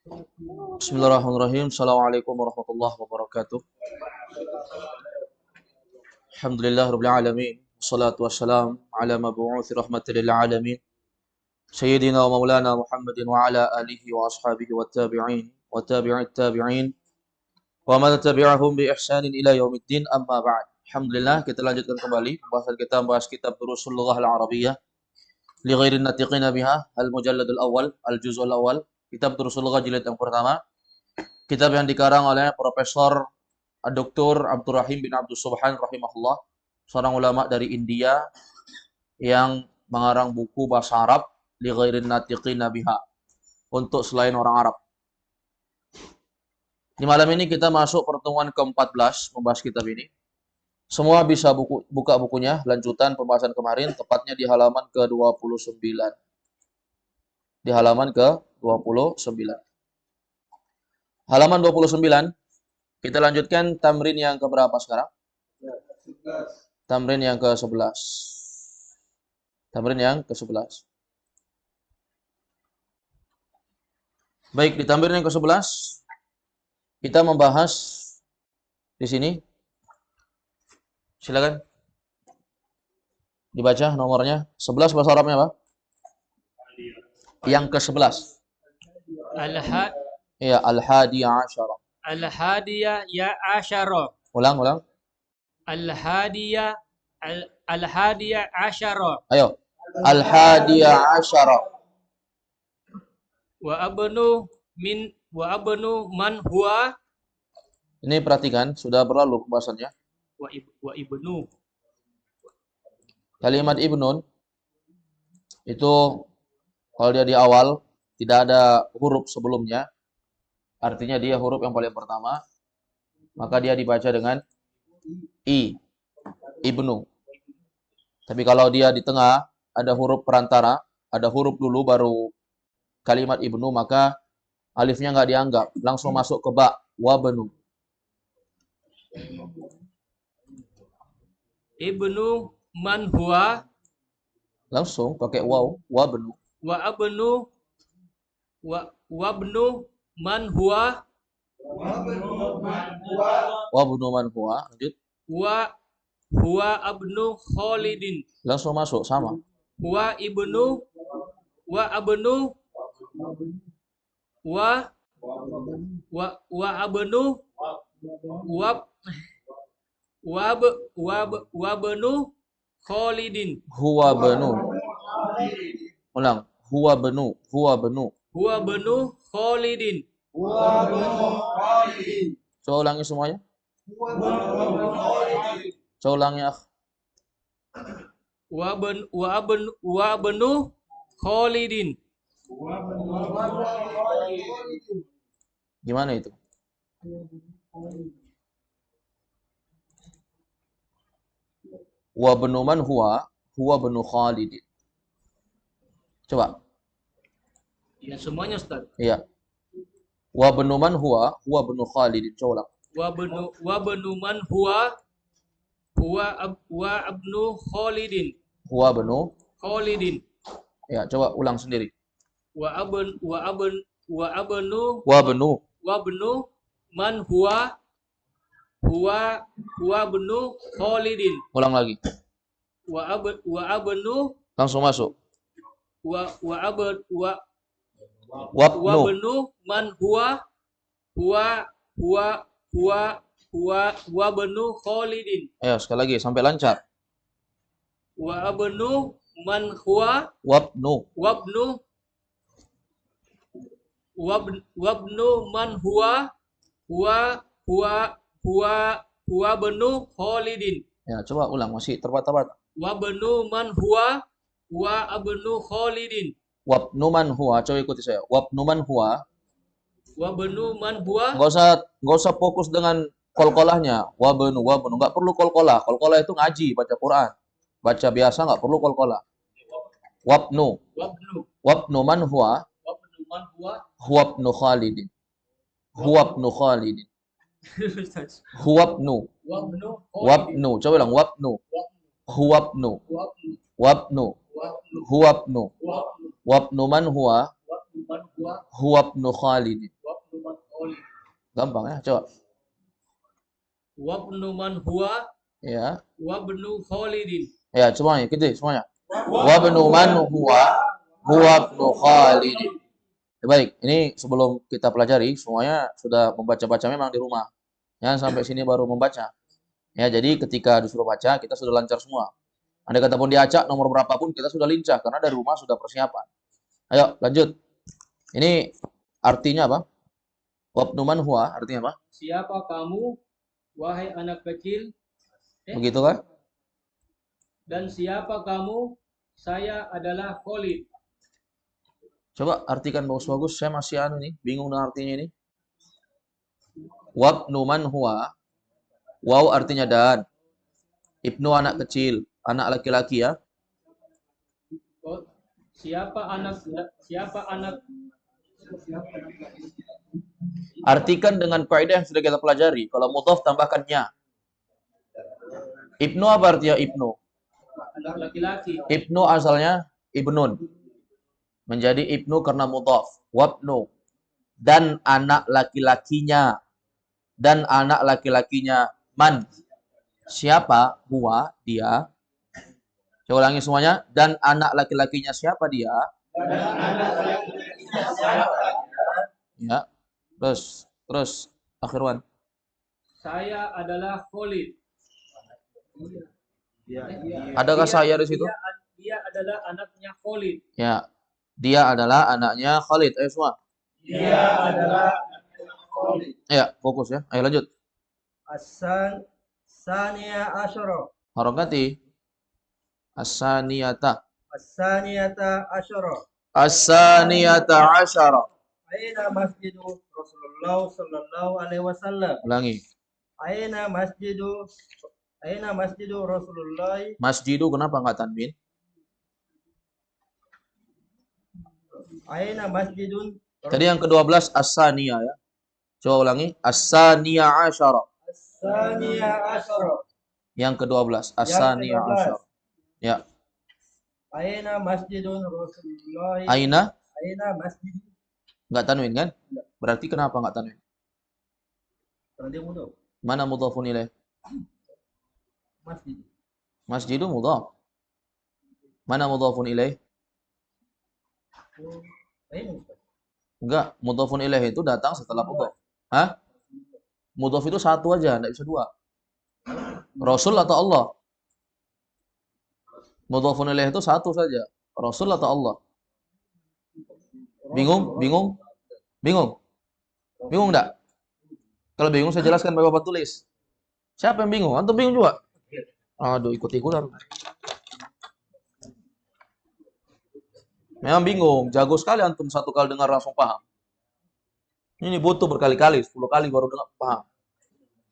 Bismillahirrahmanirrahim. Assalamualaikum warahmatullahi wabarakatuh. Alhamdulillahirabbil alamin. Wassalatu wassalamu ala mab'uts rahmatil lil alamin. Sayyidina wa maulana Muhammadin wa ala alihi wa ashabihi wa tabi'in wa tabi'it tabi'in wa man tabi'ahum bi ihsanin ila yaumiddin, amma ba'd. Alhamdulillah, kita lanjutkan kembali pembahasan kita membahas kitab Durusul Al-Arabiyyah li ghairin natiqina biha, al-mujalladul awal, al-juz'ul awal, kitab Durusul jilid yang pertama. Kitab yang dikarang oleh Profesor Dr. Abdurrahim bin Abdus Subhan rahimahullah, seorang ulama dari India yang mengarang buku bahasa Arab li ghairin natiqina biha, untuk selain orang Arab. Di malam ini kita masuk pertemuan ke-14 membahas kitab ini. Semua bisa buka bukunya, lanjutan pembahasan kemarin, tepatnya di halaman ke-29. Di halaman ke-29. Halaman 29, kita lanjutkan tamrin yang keberapa sekarang? Tamrin yang ke-11. Tamrin yang ke-11. Baik, di tamrin yang ke-11 kita membahas di sini. Silakan. Dibaca nomornya. 11 bahasa Arabnya apa? Yang ke-11. Ya, al-hadiya asyara. Al-hadiya ya asyara. Ulang. Al-hadiya asyara. Ayo. Al-hadiya asyara. Wa abnu man huwa. Ini perhatikan, sudah berlalu pembahasannya. Wa ibnu. Kalimat ibnun itu kalau dia di awal tidak ada huruf sebelumnya, artinya dia huruf yang paling pertama, maka dia dibaca dengan i, ibnu. Tapi kalau dia di tengah ada huruf perantara, ada huruf dulu baru kalimat ibnu, maka alifnya nggak dianggap, langsung masuk ke ba, wabnu. Ibnu man huwa. Langsung pakai waw, wabnu. Wa abnu man huwa. Wabnu man huwa. Lanjut. Wa huwa abnu Khalidin. Langsung masuk, sama. Wa abnu Khalidin. Huwa benu. Ulang. Huwa benu. Khalidin. Coba ulangi semuanya. Coba ulangi, akh. Wa benu Khalidin. Gimana itu? Wa benu man huwa benu Khalidin. Coba. Ya, semuanya Ustaz. Iya. Wa benu man huwa benu Khalidin. Coba ulang. Wa benu man huwa abnu Khalidin. Huwa benu Khalidin. Ya, coba ulang sendiri. Wa abnu man huwa abnu Khalidin. Ulang lagi. Wa abnu Langsung masuk. wabnu man huwa wabnu Khalidin. Ayo, sekali lagi sampai lancar. Wa abnu man huwa Wabnu man huwa wabnu Khalidin. Ya, coba ulang, masih terbata-bata. Wabnu man huwa abnu Khalidin. Wabnu man huwa, coba ikuti saya. Wabnu man huwa. Nggak usah fokus dengan kolkolahnya. Wabnu, nggak perlu kolkolah. Kolkolah itu ngaji, baca Quran. Baca biasa nggak perlu kolkolah. Wabnu man huwa huwabnu Khalidin. Huwabnu. Coba ulang, wabnu. Huwabnu. Wabnu man huwa huwabnu Khalidin. Gampang ya, coba. Wabnu man huwa Ya. wabnu Khalidin. Ya, semuanya, gitu semuanya. Wa ibnu man huwa ibnu Khalid. Ya, baik, ini sebelum kita pelajari semuanya sudah membaca-baca memang di rumah. Jangan sampai sini baru membaca. Ya, jadi ketika disuruh baca kita sudah lancar semua. Andai kata pun diacak nomor berapapun kita sudah lincah karena dari rumah sudah persiapan. Ayo, lanjut. Ini artinya apa? Wa ibnu man huwa artinya apa? Siapa kamu, wahai anak kecil? Begitu kan? Dan siapa kamu? Saya adalah Khalid. Coba artikan bagus-bagus. Saya masih nih, bingung dengan artinya ini. Wa ibnu man huwa. Waw artinya dan. Ibnu anak kecil, anak laki-laki ya. Oh, siapa anak? Artikan dengan kaidah yang sudah kita pelajari. Kalau mudhaf tambahkan nya. Ibnu apa artinya ibnu? Anak laki-laki. Ibnu asalnya ibnun. Menjadi ibnu karena mudhaf. Wabnu. Dan anak laki-lakinya. Dan anak laki-lakinya. Man. Siapa? Huwa. Dia. Saya ulangi semuanya. Dan anak laki-lakinya siapa dia? Ya. Terus. Akhirwan. Saya adalah Khalid. Adakah saya di situ? Dia adalah anaknya Khalid. Ya. Dia adalah anaknya Khalid. Ayo semua. Dia adalah anaknya Khalid. Ya, fokus ya. Ayo lanjut. Sania asyara. Harokati. As-saniyata. As-saniyata asyara. As-saniyata asyara. Aina masjidu Rasulullah sallallahu alaihi wasallam. Ulangi. Aina masjidu Rasulullah. Masjidu kenapa enggak tanwin? Aina masjidun. Tadi yang ke-12 as-saniyah ya. Coba ulangi. As-saniyah asyara. As-saniyah asyara. Yang ke-12 as-saniyah asyara. Ya. Aina masjidun Rasulullah. Aina masjid. enggak tanwin kan? Berarti kenapa enggak tanwin? Karena dia mudhaf. Mana mudhafun ilaih? Masjid. Masjidu mudhaf. Mana mudhafun ilaih? Enggak, mudhafun ilaih itu datang setelah mudhaf. Hah? Mudhaf itu satu aja, enggak bisa dua. Rasul atau Allah? Mudhafun ilaih itu satu saja. Rasul atau Allah? Bingung? Bingung enggak? Kalau bingung saya jelaskan pakai papan tulis. Siapa yang bingung? Antum bingung juga? Aduh, ikut-ikutan. Memang bingung, jago sekali antum satu kali dengar langsung paham. Ini butuh berkali-kali, 10 kali baru dengar paham.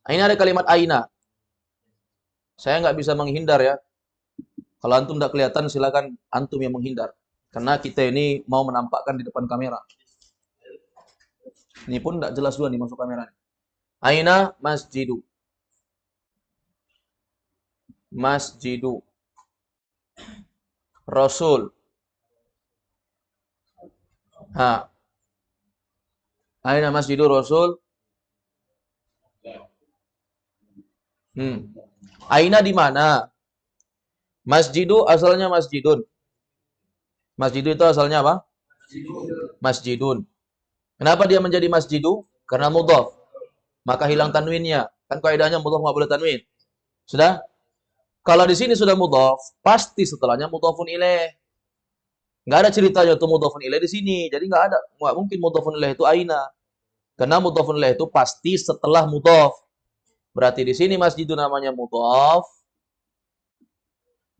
Ini ada kalimat aina. Saya nggak bisa menghindar ya. Kalau antum tidak kelihatan silakan antum yang menghindar. Karena kita ini mau menampakkan di depan kamera. Ini pun tidak jelas juga nih masuk kamera. Aina masjidu. Masjidu. Rasul. Ha. Aina masjidu Rasul. Aina di mana? Masjidu asalnya masjidun. Masjidu itu asalnya apa? Masjidun. Kenapa dia menjadi masjidu? Karena mudhaf. Maka hilang tanwinnya. Kan kaidahnya mudhaf nggak boleh tanwin. Sudah? Kalau di sini sudah mudhaf, pasti setelahnya mudhafun ilaih. Nggak ada ceritanya tuh mudhafun ilaih di sini. Jadi nggak mungkin mudhafun ilaih itu aina. Karena mudhafun ilaih itu pasti setelah mudhaf. Berarti di sini masjidun namanya mudhaf.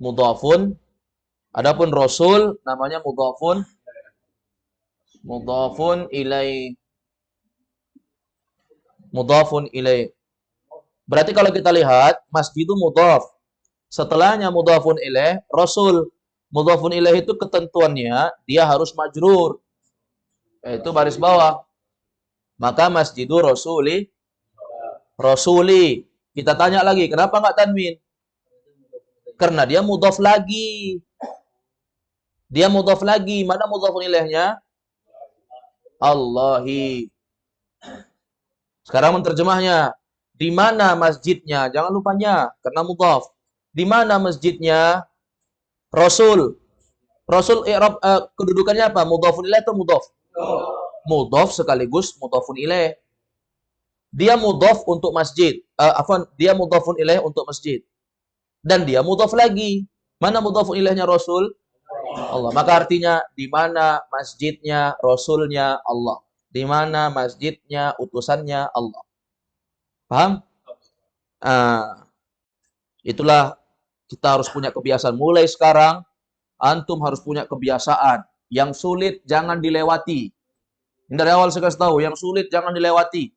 Mudhafun. Adapun Rasul namanya mudhafun ilaih. Mudhafun ilaih. Berarti kalau kita lihat masjid itu mudhaf. Setelahnya mudhafun ilaih Rasul. Mudhafun ilaih itu ketentuannya dia harus majrur. Yaitu baris bawah. Maka masjidu Rasuli. Kita tanya lagi, kenapa enggak tanwin? Karena dia mudhaf lagi. Dia mudhaf lagi. Mana mudhafun ilaihnya? Allahi. Sekarang menterjemahnya. Di mana masjidnya? Jangan lupanya, karena mudhaf. Di mana masjidnya? Rasul. Rasul i'rab kedudukannya apa? Mudhafun ilaih atau mudhaf? Mudhaf sekaligus mudhafun ilaih. Dia mudhaf untuk masjid. Dia mudhafun ilaih untuk masjid. Dan dia mudhaf lagi. Mana mudhafun ilaihnya Rasul? Allah. Maka artinya di mana masjidnya Rasulnya Allah. Di mana masjidnya utusannya Allah. Paham? Itulah kita harus punya kebiasaan. Mulai sekarang, antum harus punya kebiasaan. Yang sulit jangan dilewati. Ini dari awal saya kasih tahu, yang sulit jangan dilewati.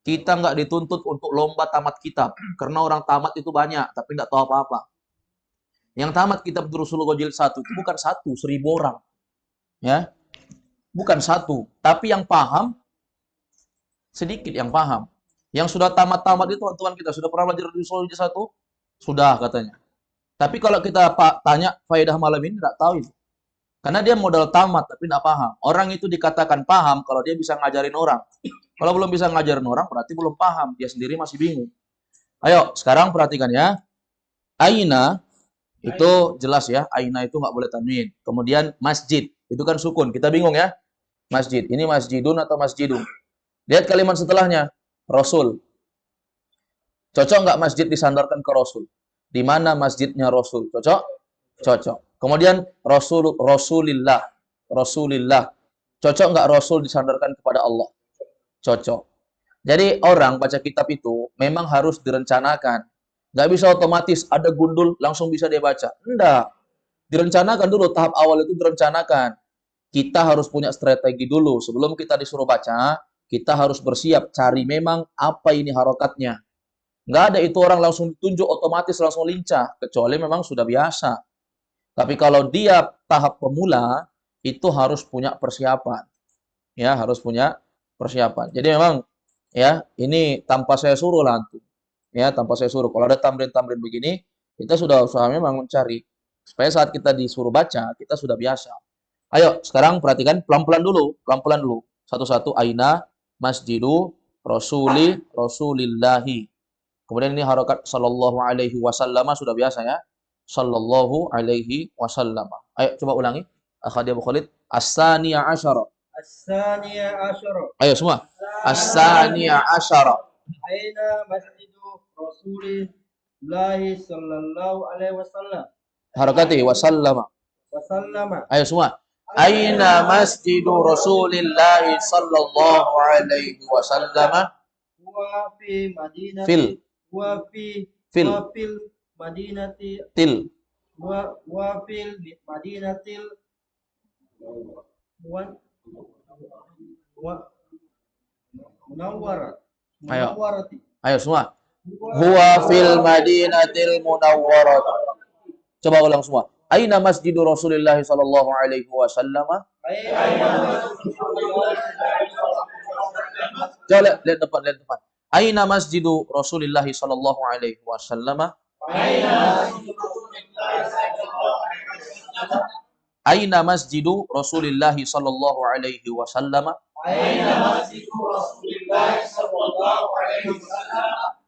Kita nggak dituntut untuk lomba tamat kitab. Karena orang tamat itu banyak, tapi nggak tahu apa-apa. Yang tamat kitab Rasulullah Jilid 1 itu bukan 1.000 orang. Ya, bukan 1. Tapi yang paham, sedikit yang paham. Yang sudah tamat-tamat itu teman-teman kita, sudah pernah belajar Rasulullah Jilid 1? Sudah katanya. Tapi kalau kita tanya faedah malam ini, nggak tahu itu. Karena dia modal tamat, tapi nggak paham. Orang itu dikatakan paham kalau dia bisa ngajarin orang. Kalau belum bisa ngajarin orang, berarti belum paham. Dia sendiri masih bingung. Ayo, sekarang perhatikan ya. Aina, itu jelas ya. Aina itu nggak boleh tanwin. Kemudian masjid, itu kan sukun. Kita bingung ya. Masjid, ini masjidun atau masjidun. Lihat kalimat setelahnya. Rasul. Cocok nggak masjid disandarkan ke Rasul? Di mana masjidnya Rasul? Cocok? Cocok. Kemudian Rasulillah. Cocok nggak Rasul disandarkan kepada Allah? Cocok. Jadi orang baca kitab itu memang harus direncanakan. Nggak bisa otomatis ada gundul langsung bisa dia baca. Enggak. Direncanakan dulu, tahap awal itu direncanakan. Kita harus punya strategi dulu. Sebelum kita disuruh baca, kita harus bersiap cari memang apa ini harokatnya. Nggak ada itu orang langsung ditunjuk otomatis langsung lincah. Kecuali memang sudah biasa. Tapi kalau dia tahap pemula, itu harus punya persiapan. Ya, harus punya persiapan. Jadi memang, ya, ini tanpa saya suruh lah. Ya, tanpa saya suruh. Kalau ada tamrin-tamrin begini, kita sudah usaha memang mencari. Supaya saat kita disuruh baca, kita sudah biasa. Ayo, sekarang perhatikan pelan-pelan dulu. Pelan-pelan dulu. Satu-satu. Aina, masjidu, rasulillahi. Kemudian ini harokat sallallahu alaihi wasallam sudah biasa ya. Sallallahu alaihi wasallam. Ayo coba ulangi. Akhadia Abu Khalid. As-saniya asyara. As-saniya asyara. Ayo semua. As-saniya asyara. Aina masjidu Rasulillahi sallallahu alaihi wasallam. Harakati wasallama. Wasallama. Ayo semua. Aina masjidu Rasulillahi sallallahu alaihi wasallam. Wa fi madinati. Fil. Wa fi. Fil. Wa fil madinati. Til. Wa fil madinatil. Munawwarat. Ayo. Munawwarati. Ayo semua. Huwa fil madinatil munawwarah. Coba ulang semua. Aina masjidu Rasulillah sallallahu alaihi wasallam? Coba lihat depan. Aina masjidu Rasulillah sallallahu alaihi wasallam? Aina masjidu Rasulillah sallallahu alaihi wasallam?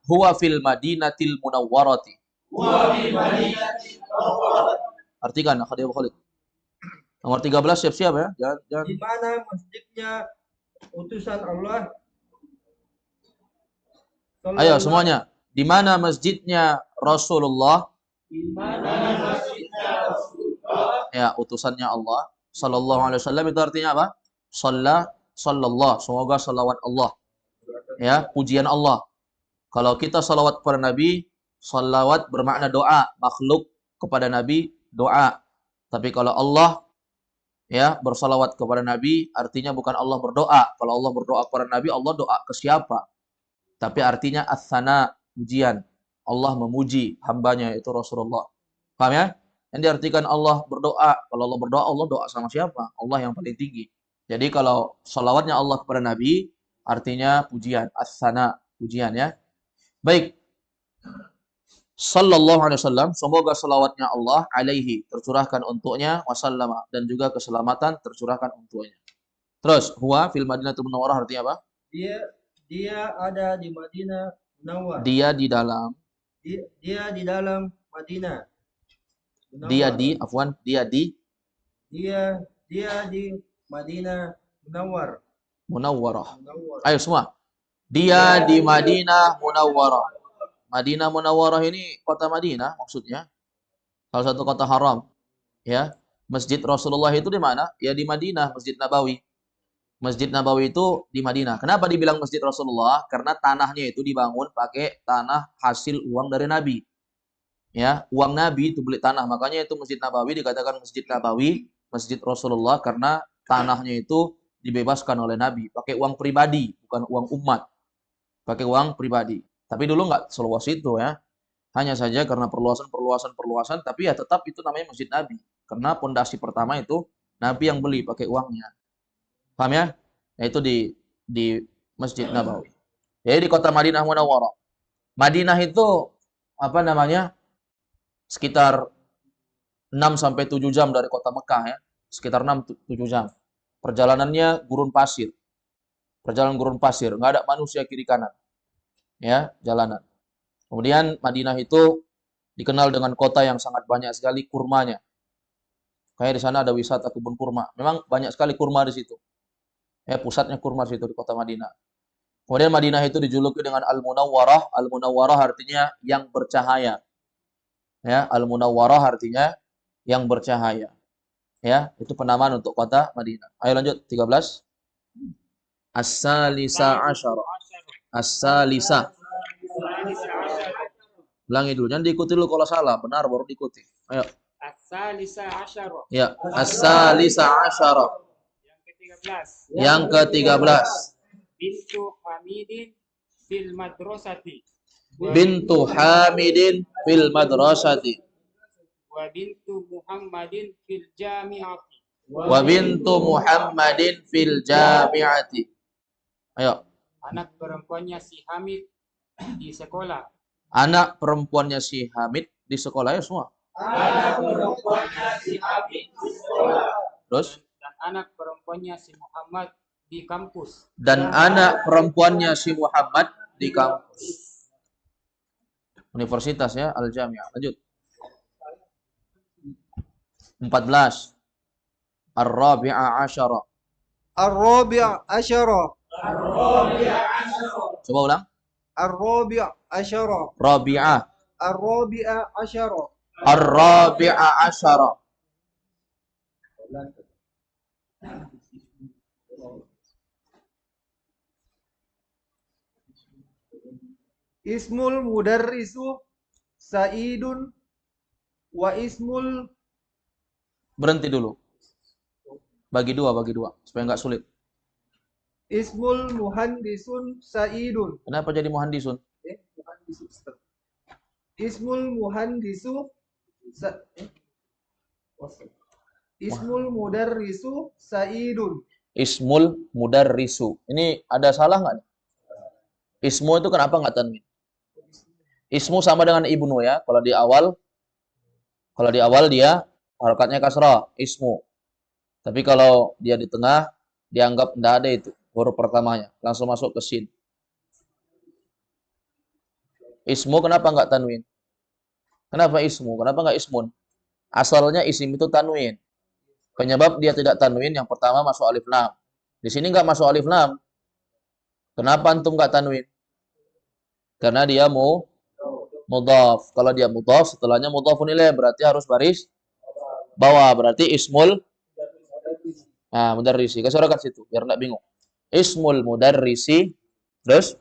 Huwa fil madinatil munawwarati. Artikan Akhadia Abu Khalid. Nomor 13 siap-siap ya. Jangan. Di mana masjidnya utusan Allah? Ayo semuanya. Di mana masjidnya Rasulullah? Di mana masjidnya Rasulullah? Ya, utusannya Allah sallallahu alaihi wasallam itu artinya apa? Sallallahu. Semoga salawat Allah. Ya, pujian Allah. Kalau kita salawat kepada Nabi, salawat bermakna doa, makhluk kepada Nabi doa. Tapi kalau Allah ya bersalawat kepada Nabi, artinya bukan Allah berdoa. Kalau Allah berdoa kepada Nabi, Allah doa ke siapa? Tapi artinya as-sana, pujian. Allah memuji hambanya itu Rasulullah. Paham ya? Yang diartikan Allah berdoa. Kalau Allah berdoa, Allah doa sama siapa? Allah yang paling tinggi. Jadi kalau salawatnya Allah kepada Nabi, artinya pujian. As-sana, pujian ya. Baik. Sallallahu alaihi wasallam, semoga salawatnya Allah alaihi tercurahkan untuknya wasallama dan juga keselamatan tercurahkan untuknya. Terus huwa fil madinatul munawwarah artinya apa? Dia ada di Madinah Munawwar. Dia di dalam. Dia di dalam Madinah Dia Munawwar. di, afwan, dia di Dia di Madinah Munawwar. Munawwarah. Munawwar. Ayo semua. Dia di Madinah Munawwarah. Madinah Munawwarah ini kota Madinah maksudnya. Salah satu kota haram. Ya. Masjid Rasulullah itu di mana? Ya di Madinah, Masjid Nabawi. Masjid Nabawi itu di Madinah. Kenapa dibilang Masjid Rasulullah? Karena tanahnya itu dibangun pakai tanah hasil uang dari Nabi. Ya, uang Nabi itu beli tanah. Makanya itu Masjid Nabawi dikatakan Masjid Nabawi, Masjid Rasulullah karena tanahnya itu dibebaskan oleh Nabi. Pakai uang pribadi, bukan uang umat. Pakai uang pribadi. Tapi dulu nggak seluas itu ya. Hanya saja karena perluasan, tapi ya tetap itu namanya Masjid Nabi. Karena pondasi pertama itu Nabi yang beli pakai uangnya. Paham ya? Yaitu di Masjid Nabawi. Jadi di kota Madinah Munawwarah. Madinah itu apa namanya? Sekitar 6 sampai 7 jam dari kota Mekah ya. Sekitar 6-7 jam. Perjalanannya gurun pasir. Perjalanan gurun pasir, nggak ada manusia kiri kanan. Ya, jalanan. Kemudian Madinah itu dikenal dengan kota yang sangat banyak sekali kurmanya. Kayak di sana ada wisata kebun kurma. Memang banyak sekali kurma di situ. Ya, pusatnya kurma di situ di kota Madinah. Kemudian Madinah itu dijuluki dengan Al-Munawwarah. Al-Munawwarah artinya yang bercahaya. Ya, Al-Munawwarah artinya yang bercahaya. Ya, itu penamaan untuk kota Madinah. Ayo lanjut 13. As-salisa asyara. As-salisa. Ulangi dulu, jangan diikuti dulu kalau salah, benar baru diikuti. Ayo. As-salisa asyara. Ya, as-salisa asyara. Yang ke-13. Bintu Hamidin fil madrasati. Bintu Hamidin fil madrasati. Wa bintu Muhammadin fil jami'ati. Wa bintu Muhammadin fil jami'ati. Ayo. Anak perempuannya si Hamid di sekolah. Anak perempuannya si Hamid di sekolah ya semua. Anak perempuannya si Hamid di sekolah. Terus? Dan anak perempuannya si Muhammad di kampus. Dan anak perempuannya si Muhammad di kampus. Universitas ya, Al-Jami'ah. Lanjut. 14. Ar-Rabi'a Asyara. Ar-Rabi' Asyara. Coba ulang. Ar-Rabi' Asyara. Rabi'ah. Ar-Rabi'a Asyara. Ar-Rabi'a Asyara. Ismul mudarrisu Sa'idun wa ismul Berhenti dulu. Bagi dua supaya nggak sulit. Ismul muhandisun Sa'idun. Kenapa jadi muhandisun? Ismul muhandisu Ismul mudarrisu Sa'idun. Ismul mudarrisu. Ini ada salah nggak nih? Ismu itu kenapa nggak tanwin? Ismu sama dengan ibnu ya. Kalau di awal dia harokatnya kasrah, ismu. Tapi kalau dia di tengah dianggap tidak ada itu huruf pertamanya, langsung masuk ke sin. Ismu kenapa nggak tanwin? Kenapa ismu? Kenapa nggak ismun? Asalnya isim itu tanwin. Penyebab dia tidak tanwin yang pertama masuk alif lam. Di sini nggak masuk alif lam. Kenapa antum nggak tanwin? Karena dia mudhaf. Kalau dia mudhaf, setelahnya mudhafun ilaih, berarti harus baris bawah. Berarti ismul mudarrisi. Kasih harakat situ biar enggak bingung. Ismul mudarrisi. Terus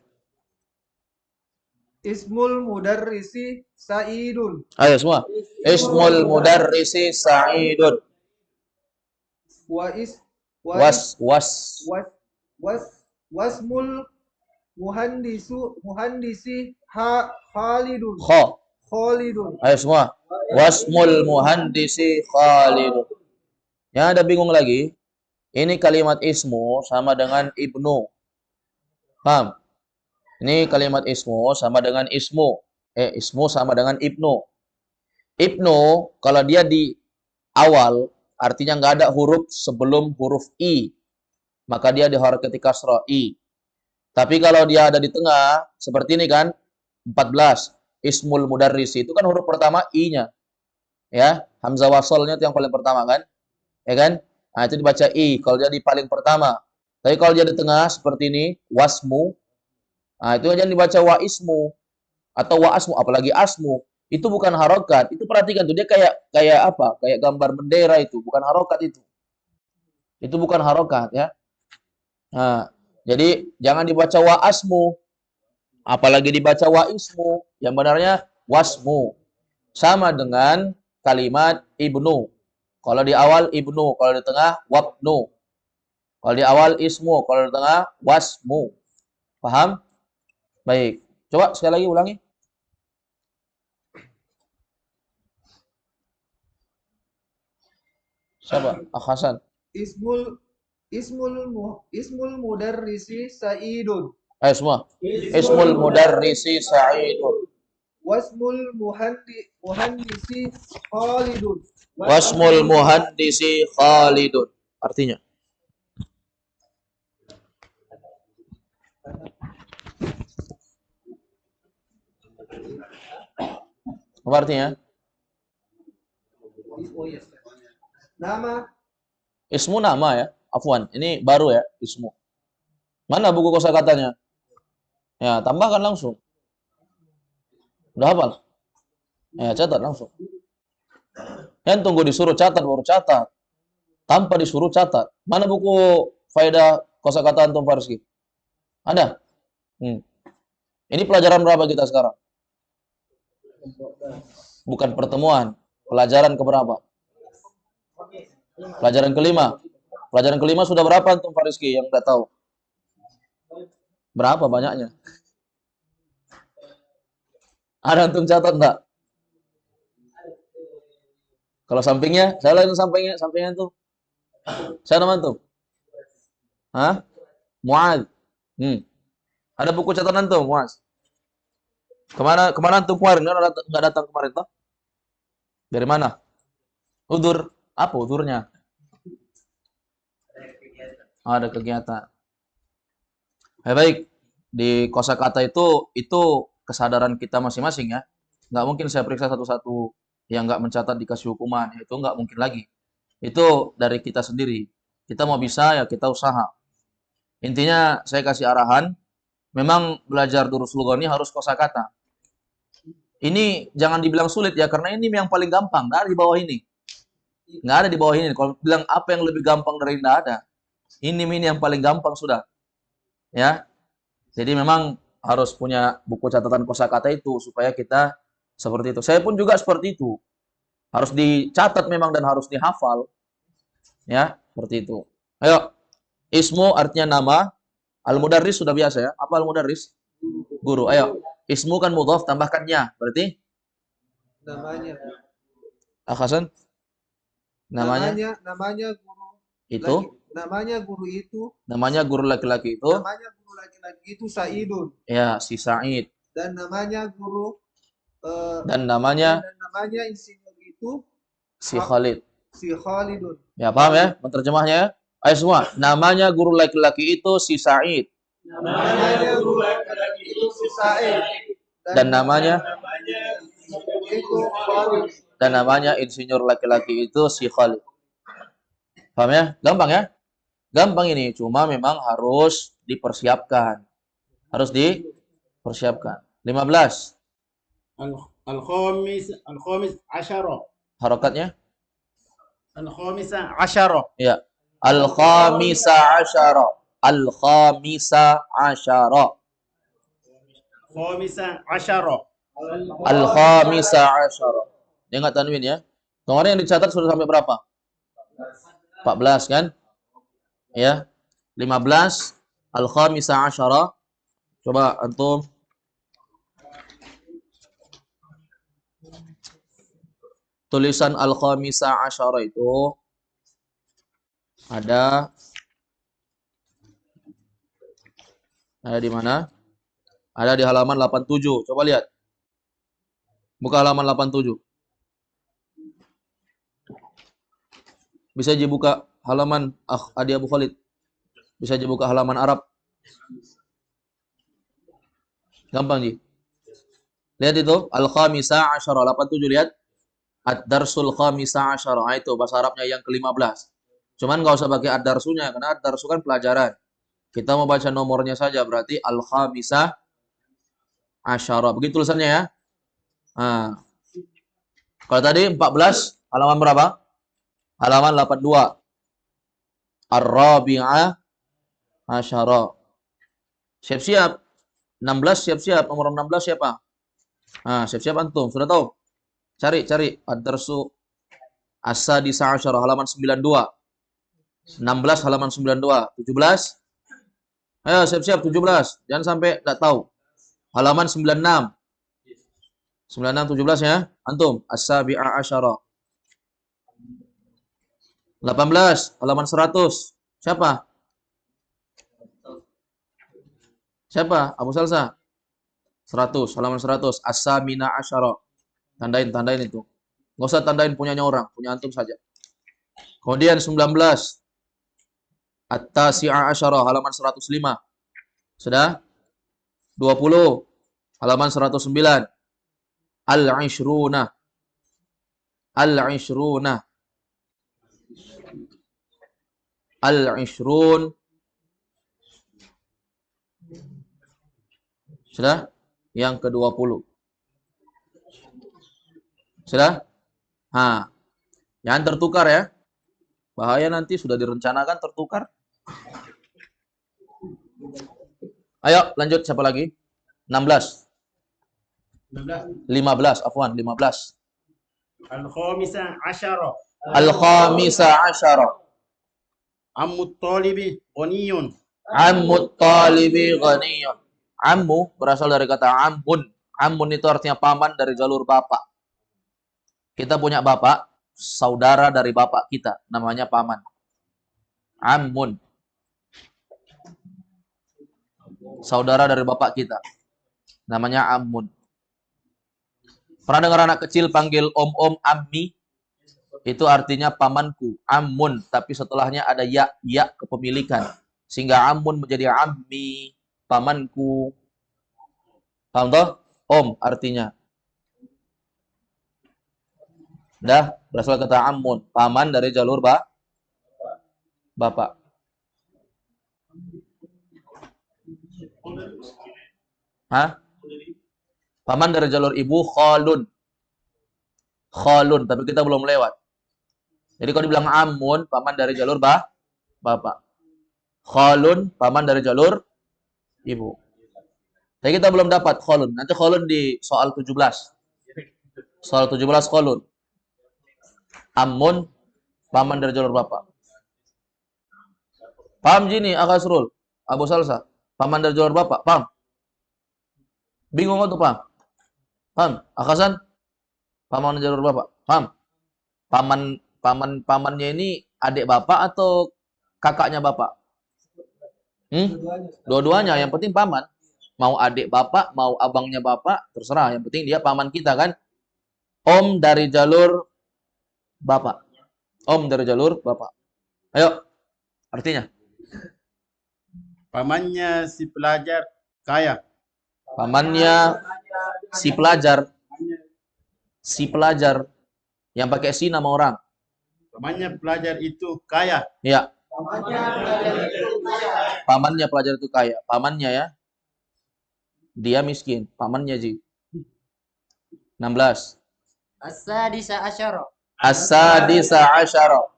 Ismul mudarrisi Sa'idun. ayo semua. Ismul mudarrisi Sa'idun. Wasmul muhandisi Khalidun. Khalidun. Ayo semua. Wasmul muhandisi Khalidun. Yang ada bingung lagi, ini kalimat ismu sama dengan ibnu. Paham? Ini kalimat ismu sama dengan ismu. Ismu sama dengan ibnu. Ibnu, kalau dia di awal, artinya nggak ada huruf sebelum huruf i. Maka dia diharakati kasrah i. Tapi kalau dia ada di tengah, seperti ini kan, 14. Ismul mudarris itu kan huruf pertama I-nya. Ya, hamzah wasalnya itu yang paling pertama kan? Ya kan? Nah, itu dibaca I kalau dia di paling pertama. Tapi kalau dia di tengah seperti ini, wasmu. Nah, itu aja dibaca wa ismu atau wa asmu, apalagi asmu. Itu bukan harokat. Itu perhatikan tuh dia kayak kayak apa? Kayak gambar bendera itu, bukan harokat itu. Itu bukan harokat ya. Nah, jadi jangan dibaca wa asmu, apalagi dibaca wa ismu. Yang benarnya wasmu. Sama dengan kalimat ibnu. Kalau di awal ibnu, kalau di tengah wabnu. Kalau di awal ismu, kalau di tengah wasmu. Paham? Baik. Coba sekali lagi ulangi. Siapa? Hasan. Ismul mudarrisi Sa'idun. Ayo semua. Ismul mudarrisi Sa'idun. Wasmul muhandisi Khalidun. Wasmul muhandisi Khalidun. Artinya? Apa artinya? Nama Ismu nama ya. Afwan. Ini baru ya, ismu. Mana buku kosakatanya? Ya, tambahkan langsung. Udah hafal? Ya, catat langsung. Yang tunggu disuruh catat baru catat. Tanpa disuruh catat. Mana buku faedah kosakata antum Farski? Ada? Ini pelajaran berapa kita sekarang? Bukan pertemuan. Pelajaran keberapa? Pelajaran kelima. Pelajaran kelima sudah berapa antum Fariski yang udah tahu? Berapa banyaknya? Ada antum catat enggak? Kalau sampingnya, saya lain sampingnya tuh. Saya nama antum? Hah? Muad. Ada buku catatan antum, Muaz? Kemana antum kemarin? Enggak datang kemarin toh? Dari mana? Udur. Apa udurnya? Ada kegiatan. Baik. Di kosakata itu kesadaran kita masing-masing ya. Nggak mungkin saya periksa satu-satu yang nggak mencatat dikasih hukuman. Itu nggak mungkin lagi. Itu dari kita sendiri. Kita mau bisa ya kita usaha. Intinya saya kasih arahan. Memang belajar durus lugha ini harus kosakata. Ini jangan dibilang sulit ya, karena ini yang paling gampang. Nggak ada di bawah ini. Nggak ada di bawah ini. Kalau bilang apa yang lebih gampang dari nggak ada. Ini yang paling gampang sudah. Ya. Jadi memang harus punya buku catatan kosakata itu supaya kita seperti itu. Saya pun juga seperti itu. Harus dicatat memang dan harus dihafal. Ya, seperti itu. Ayo. Ismu artinya nama. Al-mudarris sudah biasa ya. Apa al-mudarris? Guru. Ayo. Ismu kan mudhaf tambahkannya. Berarti namanya. Hasan? Namanya guru itu. Namanya guru itu. Namanya guru laki-laki itu. Namanya guru laki-laki itu Sa'idun. Ya, si Sa'id. Dan namanya guru dan namanya insinyur itu si Khalid. Si Khalidun. Ya, paham ya? Penterjemahnya. Ayo semua. Namanya guru laki-laki itu si Sa'id. Namanya guru laki-laki itu si Sa'id. Dan namanya itu Khalid. Dan namanya insinyur laki-laki itu si Khalid. Paham ya? Gampang ya? Gampang ini, cuma memang harus dipersiapkan. Harus dipersiapkan. 15. Al-khamis asyara. Harokatnya? Al-khamisa asyara. Ya. Al-khamisa asyara. Al-khamisa asyara. Khamisa asyara. Al-khamisa asyara. Dia nggak tanwin ya. Kemarin yang dicatat sudah sampai berapa? 14 kan? Ya. 15. Al-khamisa asyara. Coba antum. Tulisan al-khamisa asyara itu ada di mana? Ada di halaman 87. Coba lihat. Buka halaman 87. Bisa dibuka halaman Adi Abu Khalid. Bisa dibuka halaman Arab. Gampang, Ji. Lihat itu, al-khamisa asyara, 87 lihat. Ad-darsul khamisa asyara. Nah, itu bahasa Arabnya yang ke-15. Cuman nggak usah pakai ad-darsunya karena ad-darsu kan pelajaran. Kita mau baca nomornya saja berarti al-khamisa asyara. Begitu tulisannya ya. Nah, kalau tadi 14 halaman berapa? Halaman 82. Ar-rabi'ah asyara. Siap-siap. 16 siap-siap. Nomor 16 siapa? Nah, siap-siap antum. Sudah tahu? Cari ad-darsu as-sadisa asyara halaman 92. 16 halaman 92. 17. Ayo siap-siap 17. Jangan sampai enggak tahu. Halaman 96. 96 17 ya. Antum as-sabi'a asyara. 18 halaman 100. Siapa? Siapa? Abu Salsa. 100 halaman 100 as-samina asyara. Tandain itu. Enggak usah tandain punyanya orang, punya antum saja. Kemudian 19 at-tasi'a asyara halaman 105. Sudah? 20 halaman 109. Al-ishruna. Al-ishruna. Al-ishrun. Sudah? Yang ke-20. Sudah? Nah, jangan tertukar ya. Bahaya nanti sudah direncanakan tertukar. Ayo lanjut siapa lagi? 16. 15, afwan, 15. Al-khamisa asyara. Al-khamisa asyara. Ammut talibi ghaniyun. Ammut talibi ghaniyun. Ammu berasal dari kata ammun. Ammun itu artinya paman dari jalur bapak. Kita punya bapak, saudara dari bapak kita, namanya paman. Ammun. Saudara dari bapak kita, namanya ammun. Pernah dengar anak kecil panggil om-om, ammi? Itu artinya pamanku, ammun. Tapi setelahnya ada ya kepemilikan. Sehingga ammun menjadi ammi, pamanku. Paham toh? Om artinya. Dah, berasal kata ammun. Paman dari jalur bapak. Hah? Paman dari jalur ibu, khalun. Khalun, tapi kita belum lewat. Jadi kalau dibilang ammun, paman dari jalur bapak. Khalun, paman dari jalur ibu. Tapi kita belum dapat khalun. Nanti khalun di soal 17. Soal 17 khalun. Ammun, paman dari jalur bapak. Paham Jini, Akasrul, Abu Salsa? Paman dari jalur bapak, paham? Bingung atau paham? Paham? Akasan? Paman dari jalur bapak, paham? Pamannya ini adik bapak atau kakaknya bapak? Dua-duanya, yang penting paman. Mau adik bapak, mau abangnya bapak, terserah. Yang penting dia paman kita kan. Om dari jalur bapak. Om dari jalur bapak. Ayo, artinya. Pamannya si pelajar kaya. Pamannya si pelajar. Si pelajar. Yang pakai si nama orang. Pamannya pelajar itu kaya. Ya. Pamannya pelajar itu kaya. Pamannya ya. Dia miskin. Pamannya Ji. 16. As-sadisa asyara. As-sadisa asyara.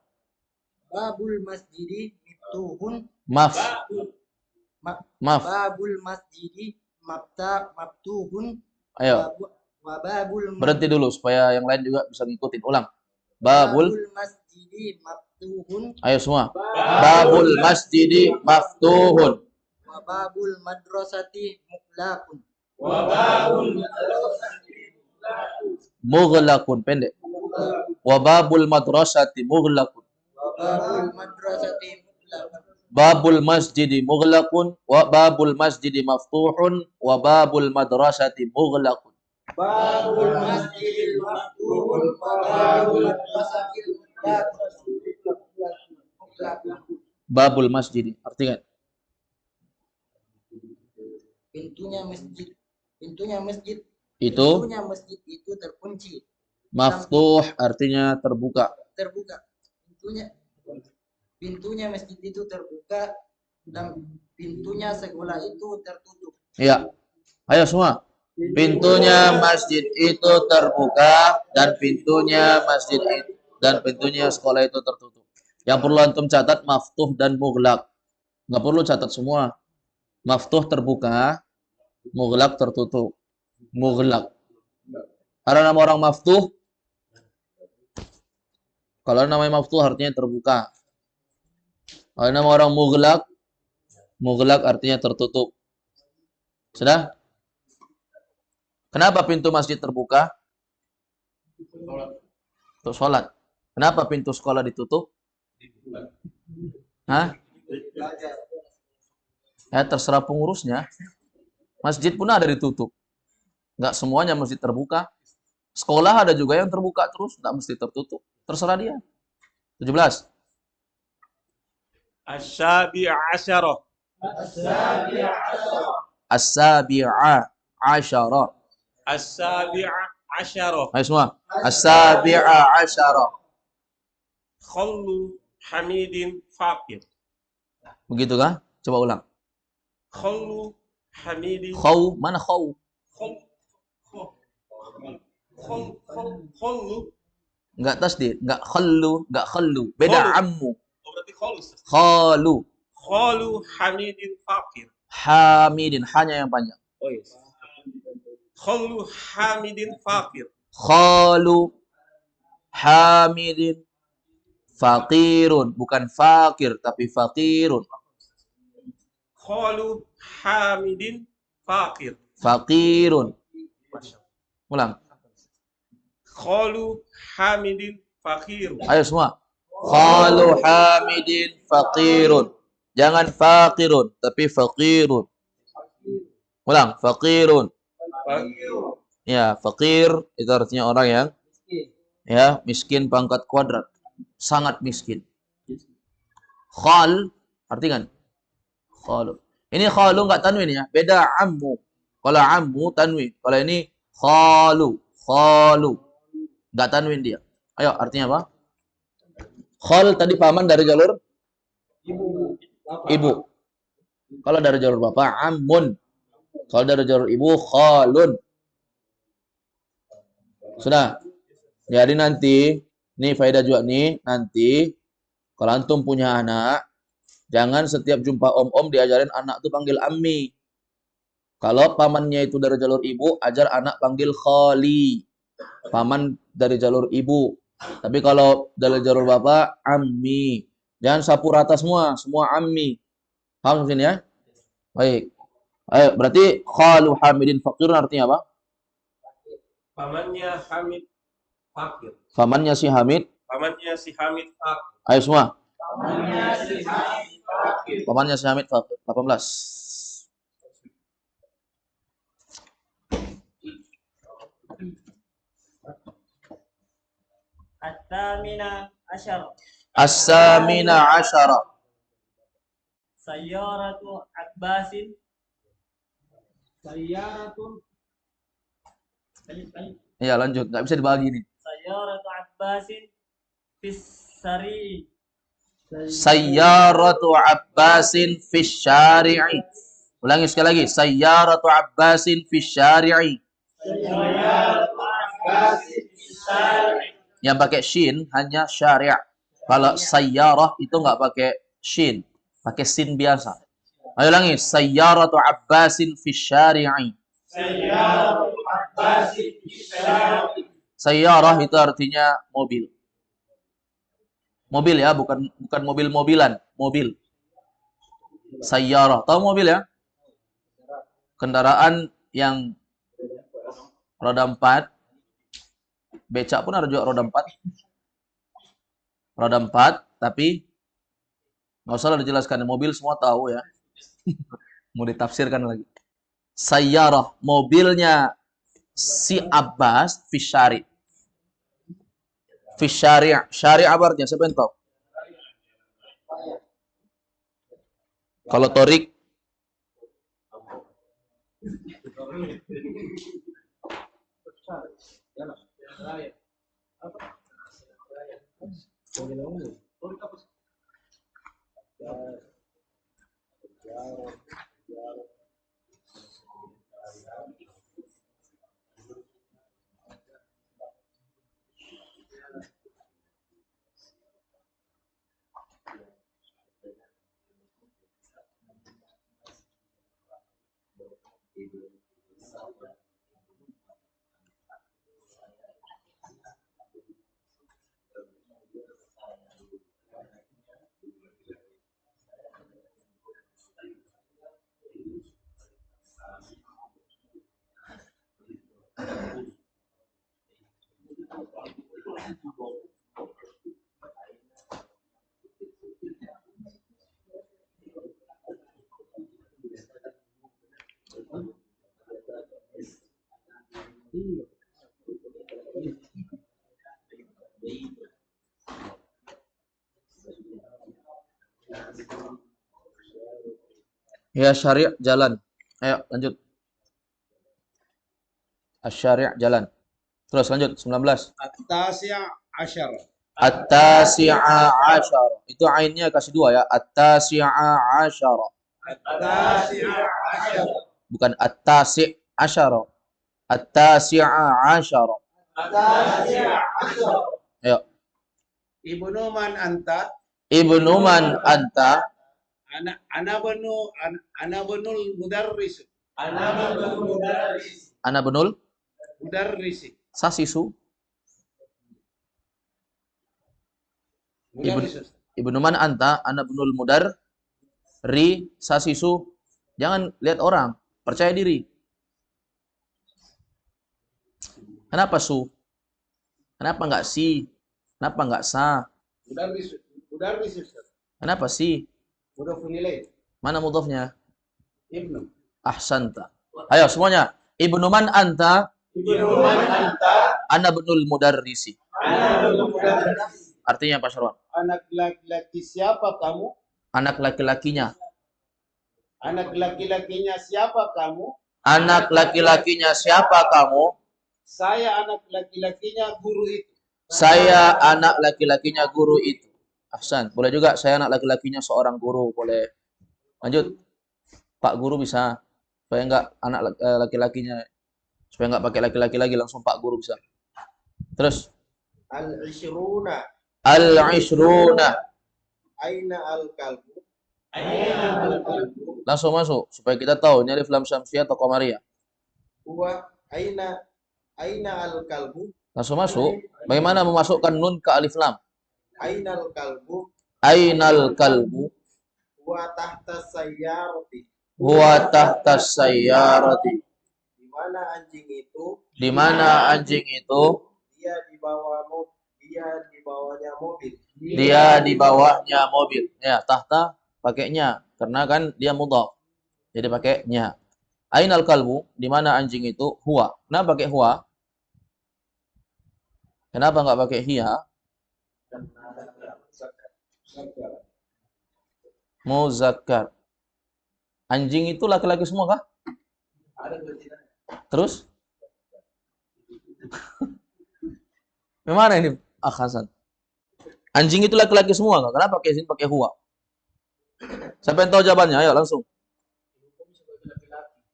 Babul masjidi miftuhun. Maaf. Babul masjidi maftuhun. Ayo. Wa babul Berhenti dulu supaya yang lain juga bisa ngikutin. Ulang. Babul masjidi maftuhun. Ayo semua. Babul masjidi maftuhun. Wa babul madrasati muqlaqun. Mughlaqun pendek. Wa babul madrasati mughlaqun. Wa babul madrasati muqlaqun. Babul masjidi mughlaqun wa babul masjidi maftuhun wa babul madrasati mughlaqun. Babul masjidil maftuhun wa babul madrasatil muqlaqun. Babul masjidi artinya Pintunya masjid. Pintunya masjid. Itu Pintunya masjid itu terkunci. maftuh artinya terbuka. Terbuka. Pintunya masjid itu terbuka dan pintunya sekolah itu tertutup. Iya. Ayo semua. Pintunya masjid itu terbuka dan pintunya sekolah itu tertutup. Yang perlu antum catat maftuh dan mughlaq. Nggak perlu catat semua. Maftuh terbuka, mughlaq tertutup. Mughlaq. Ada nama orang maftuh. Kalau namanya maftuh artinya terbuka. Kalau nama orang mughlaq, mughlaq artinya tertutup. Sudah? Kenapa pintu masjid terbuka? Untuk sholat. Kenapa pintu sekolah ditutup? Hah? Ya terserah pengurusnya. Masjid pun ada ditutup. Nggak semuanya mesti terbuka. Sekolah ada juga yang terbuka terus, nggak mesti tertutup. Terserah dia. 17. Asy-syabi'a asyarah. As-sabi'a asyara. As-sabi'a asyarah. Ayo semua. As-sabi'a asyara. Khallu hamidin faqir. Begitu kah? Coba ulang. Khallu hamidin. Khaw, mana khaw? Khallu. Enggak tasdid, enggak khallu. Beda Khallu. ammu. Oh, berarti khallu. Khalu. Khallu hamidin faqir. Hamidin, hanya yang panjang. Oh yes. Khallu hamidin faqir. Khalu hamidin faqirun, bukan fakir tapi faqirun. Khallu hamidin faqir. Faqirun. Ulang. Khallu hamidin faqir. Ayo semua. Khalu hamidin faqirun. Jangan faqirun tapi faqirun. Ulang, faqirun. Ya, faqir itu artinya orang yang miskin pangkat kuadrat, sangat miskin. Khal, arti kan? Khalu. Ini khalu enggak tanwin ya, beda ammu. Kalau ammu tanwin, kalau ini khalu. Enggak tanwin dia. Ayo, artinya apa? Khal tadi paman dari jalur ibu. Kalau dari jalur bapak ammun. Kalau dari jalur ibu khalun. Sudah. Jadi nanti, nih faedah juga nih, nanti kalau antum punya anak, jangan setiap jumpa om-om diajarin anak tuh panggil ammi. Kalau pamannya itu dari jalur ibu, ajar anak panggil khali. Paman dari jalur ibu. Tapi kalau dari jalur bapak, ammi. Jangan sapu rata semua ammi. Paham mungkin ya? Baik. Ayo, berarti khalu hamidin faqirun artinya apa? Pamannya Hamid fakir. Pamannya si Hamid. Pamannya si Hamid fakir. Ayo semua. Fakir. Pamannya si Hamid fakir. 18. At-tamina asyar. As-samina asyara. Sayyaratu Abbasin. Iya lanjut, nggak bisa dibagi nih. Sayyaratu Abbasin fis sari. Sayyaratu Abbasin fis syari'i. Ulangi sekali lagi. Sayyaratu Abbasin fis syari'i. Yang pakai shin hanya syari'. Kalau sayyarah itu nggak pakai shin, pakai sin biasa. Ayo ulangi. Sayyaratu Abbasin fis syari'i. Sayyarah itu artinya mobil. Mobil ya, bukan mobil-mobilan, mobil. Sayyarah. Tahu mobil ya? Kendaraan yang roda 4. Becak pun ada juga roda 4. Roda 4, tapi nggak usah dijelaskan. Mobil semua tahu ya. Mau ditafsirkan lagi. Sayyarah, mobilnya si Abbas fi syari'. Fi syari'. Syari' apa artinya? Siapa yang tahu? Kalau torik Ya syari' jalan. Ayo lanjut. Asy-syari' jalan. Terus lanjut 19. At-tasi' asyar. At-tasi'a asyara. Itu ainnya kasih 2 ya. At-tasi'a asyara. At-tasi' asyar. Bukan at-tasi' asyara. At-tasi'a asyara. At-tasi' asyar. Ayo. Ibnu man anta? Ibnu man anta? Ana bunul mudarris. Ana benul Mudarris. sasisu. Mudarris. Ibnu man anta? Ana benul mudar ri sasisu. Jangan lihat orang, percaya diri. Kenapa su? Kenapa enggak si? Kenapa enggak sa? Mudarris. Mudarris. Kenapa si? Mudhafun ilaih. Mana mudhafnya? Ibnu. Ahsanta. Ayo semuanya. Ibnu man anta? Ibnu man anta? Ana benul mudarrisi. Ana bunul mudarris. Artinya Pak Syarwan? Anak laki-laki siapa kamu? Anak laki-lakinya. Anak laki-lakinya siapa kamu? Anak laki-lakinya siapa kamu? Saya anak laki-lakinya guru itu. Saya anak laki-lakinya guru itu. Ahsan. Boleh juga saya anak laki-lakinya seorang guru. Boleh. Lanjut. Pak guru bisa. Supaya enggak anak laki-lakinya. Supaya enggak pakai laki-laki lagi. Langsung Pak guru bisa. Terus. Al-ishruna. Al-ishruna. Aina al-kalbu. Langsung masuk. Supaya kita tahu. Ini alif lam syamsiyah atau qamariyah. Huwa aina al-kalbu. Langsung masuk. Bagaimana memasukkan nun ke alif lam? Aina al-kalbu. Ainal kalbu. Huwa tahta sayyarati. Huwa tahtas sayyarati. Di mana anjing itu? Di mana anjing itu? Dia di bawahnya mobil. Dia di bawahnya mobil. Ya, tahta pakainya karena kan dia mudhaf. Jadi pakainya. Ainal kalbu, di mana anjing itu? Huwa. Kenapa pakai huwa? Kenapa enggak pakai hiya? Muzakkar. Anjing itu laki-laki semua kah? Terus? Gimana ini, Hasan? Anjing itu laki-laki semua kah? Kenapa pakai sini pakai huwa? Siapa yang tahu jawabannya? Ayo langsung.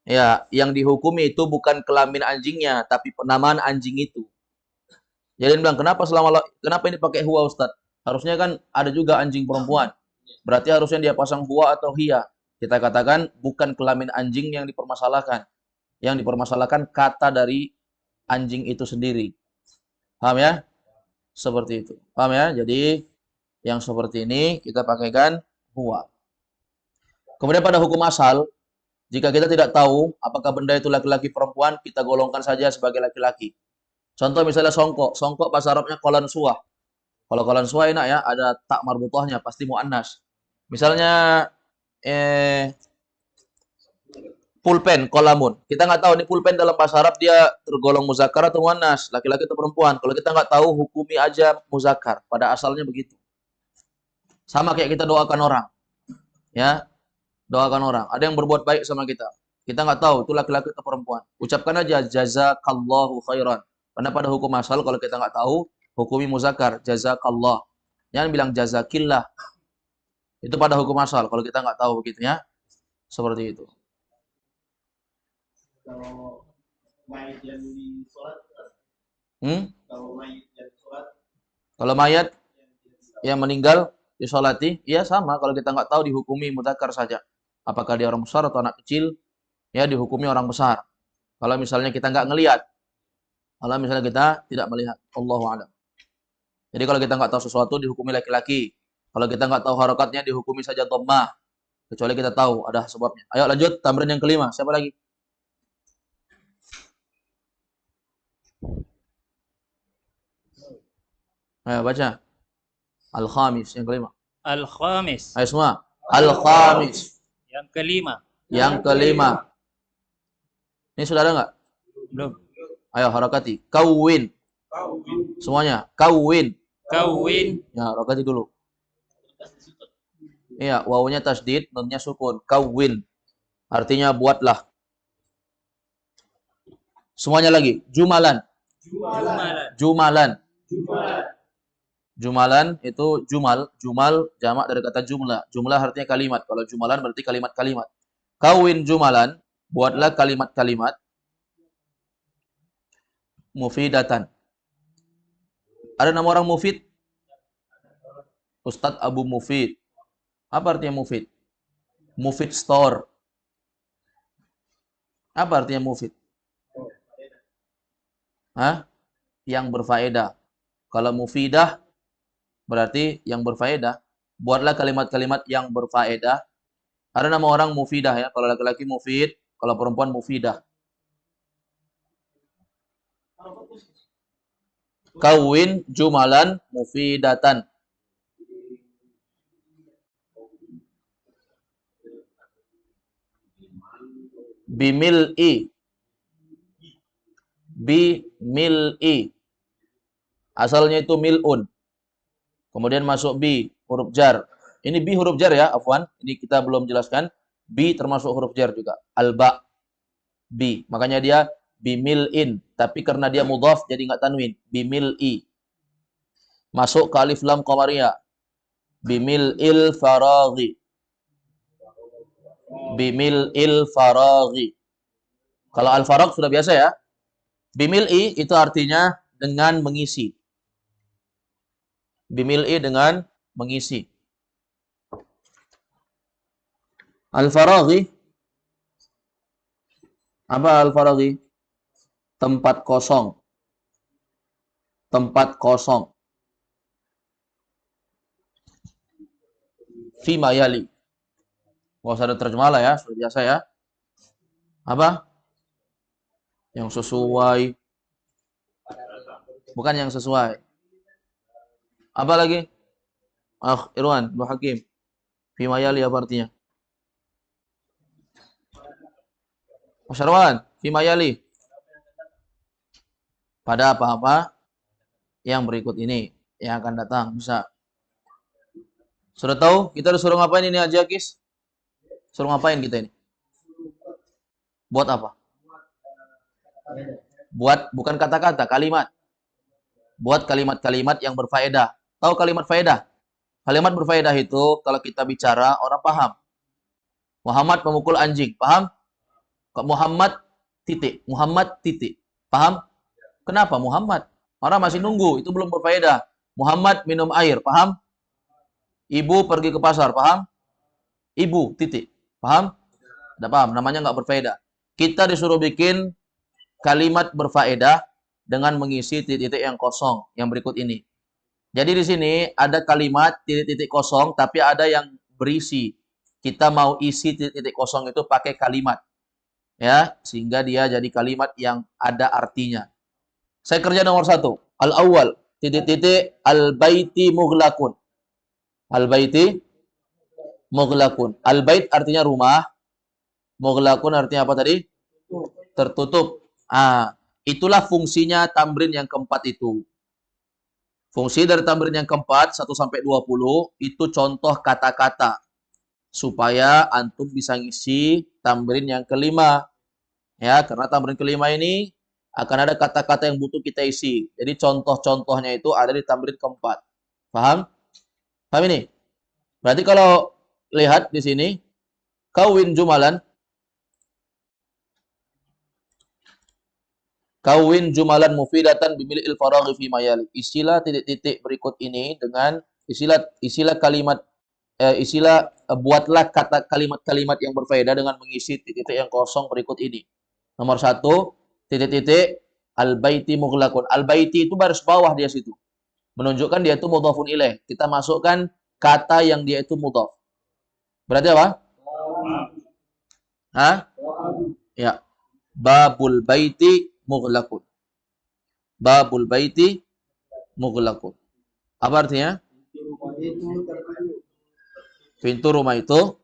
Ya, yang dihukumi itu bukan kelamin anjingnya, tapi penamaan anjing itu. Jadi dia bilang, kenapa ini pakai huwa, Ustaz? Harusnya kan ada juga anjing perempuan. Berarti harusnya dia pasang huwa atau hiya. Kita katakan bukan kelamin anjing yang dipermasalahkan. Yang dipermasalahkan kata dari anjing itu sendiri. Paham ya? Seperti itu. Paham ya? Jadi yang seperti ini kita pakaikan huwa. Kemudian pada hukum asal, jika kita tidak tahu apakah benda itu laki-laki perempuan, kita golongkan saja sebagai laki-laki. Contoh misalnya songkok. Songkok bahasa Arabnya kolan suah. Kalau kolan suah enak ya, ada tak marbutahnya, pasti mu'annas. Misalnya pulpen, kolamun. Kita nggak tahu nih pulpen dalam bahasa Arab dia tergolong muzakkar atau muannas, laki-laki atau perempuan. Kalau kita nggak tahu, hukumi aja muzakkar. Pada asalnya begitu. Sama kayak kita doakan orang. Ya, doakan orang. Ada yang berbuat baik sama kita. Kita nggak tahu itu laki-laki atau perempuan. Ucapkan aja jazakallahu khairan. Karena pada hukum asal kalau kita nggak tahu, hukumi muzakkar jazakallah. Jangan bilang jazakillah. Itu pada hukum asal kalau kita nggak tahu begitu ya. Seperti itu. Kalau mayat yang di sholat, kalau mayat yang sholat, Kalau mayat yang meninggal disolati, ya sama. Kalau kita nggak tahu dihukumi mudzakkar saja. Apakah dia orang besar atau anak kecil, ya dihukumi orang besar. Kalau misalnya kita nggak ngelihat, kalau misalnya kita tidak melihat, Allahu a'lam. Jadi kalau kita nggak tahu sesuatu dihukumi laki-laki. Kalau kita nggak tahu harokatnya dihukumi saja dhammah. Kecuali kita tahu ada sebabnya. Ayo lanjut tamrin yang kelima. Siapa lagi? Ayo baca. Al-khamis yang kelima. Al-khamis. Ayo semua. Al-khamis. Yang kelima. Yang kelima. Ini sudah ada nggak? Belum. Ayo harakati. Kawin. Semuanya. Kawin. Kawin. Ya, harakati dulu. Iya, wawunya tasdid, nunnya sukun. Kawin. Artinya buatlah. Semuanya lagi. Jumalan. Jumalan. Jumalan itu jumal. Jumal jamak dari kata jumlah. Jumlah artinya kalimat. Kalau jumalan berarti kalimat-kalimat. Kawin jumalan. Buatlah kalimat-kalimat mufidatan. Ada nama orang mufid? Ustadz Abu Mufid. Apa artinya mufid? Mufid store. Apa artinya mufid? Hah? Yang berfaedah. Kalau mufidah berarti yang berfaedah. Buatlah kalimat-kalimat yang berfaedah. Ada nama orang mufidah ya. Kalau laki-laki mufid, kalau perempuan mufidah. Kawin jumalan mufidatan. Bimil'i. Bimil'i. Asalnya itu mil'un. Kemudian masuk bi, huruf jar. Ini bi huruf jar ya, afwan. Ini kita belum jelaskan. Bi termasuk huruf jar juga. Al-ba. Bi. Makanya dia bimil'in. Tapi karena dia mudhaf jadi nggak tanwin. Bimil'i. Masuk ke alif lam qamariyah. Bimil'il faraghi. Bimil'il faraghi. Kalau al-faragh sudah biasa ya. Bimil'i itu artinya dengan mengisi. Bimil'i dengan mengisi. Al-faraghi. Apa al-faraghi? Tempat kosong. Tempat kosong. Fima yali. Nggak usah ada terjemah lah ya, sudah biasa ya. Apa? Yang sesuai. Bukan yang sesuai. Apa lagi? Irwan, Bu Hakim. Fima yali apa artinya? Mas Irwan, fima yali. Pada apa-apa yang berikut ini yang akan datang, bisa. Sudah tahu kita disuruh ngapain ini aja, Kis? Suruh ngapain kita ini? Buat apa? Buat bukan kata-kata, kalimat. Buat kalimat-kalimat yang berfaedah. Tahu kalimat faedah? Kalimat berfaedah itu kalau kita bicara orang paham. Muhammad memukul anjing, paham? Muhammad titik, Muhammad titik. Paham? Kenapa Muhammad? Orang masih nunggu, itu belum berfaedah. Muhammad minum air, paham? Ibu pergi ke pasar, paham? Ibu titik. Paham? Tidak paham, namanya nggak berfaedah. Kita disuruh bikin kalimat berfaedah dengan mengisi titik-titik yang kosong yang berikut ini. Jadi di sini ada kalimat titik-titik kosong tapi ada yang berisi. Kita mau isi titik-titik kosong itu pakai kalimat. Ya, sehingga dia jadi kalimat yang ada artinya. Saya kerja nomor 1. Al-awwal, titik-titik al-baiti mughlaqun. Al-baiti mughlaqun. Al-bait artinya rumah. Mughlaqun artinya apa tadi? Tertutup. Itulah fungsinya tamrin yang keempat itu. Fungsi dari tamrin yang keempat 1 sampai 20 itu contoh kata-kata supaya antum bisa ngisi tamrin yang kelima. Ya, karena tamrin kelima ini akan ada kata-kata yang butuh kita isi. Jadi contoh-contohnya itu ada di tamrin keempat. Paham? Paham ini? Berarti kalau lihat di sini, kawin jumalan. Kawin jumalan mufidatan bimil'il faraghi fi mayali. Isilah titik-titik berikut ini dengan isilah kalimat buatlah kata kalimat-kalimat yang berfaedah dengan mengisi titik-titik yang kosong berikut ini. Nomor 1, titik-titik al-baiti mughlaqun. Al-baiti itu baris bawah dia situ. Menunjukkan dia itu mudhafun ilaih. Kita masukkan kata yang dia itu mudhaf. Berarti apa? Hah? Ya. Babul baiti mughlaqun. Babul baiti mughlaqun. Apa artinya? Pintu rumah itu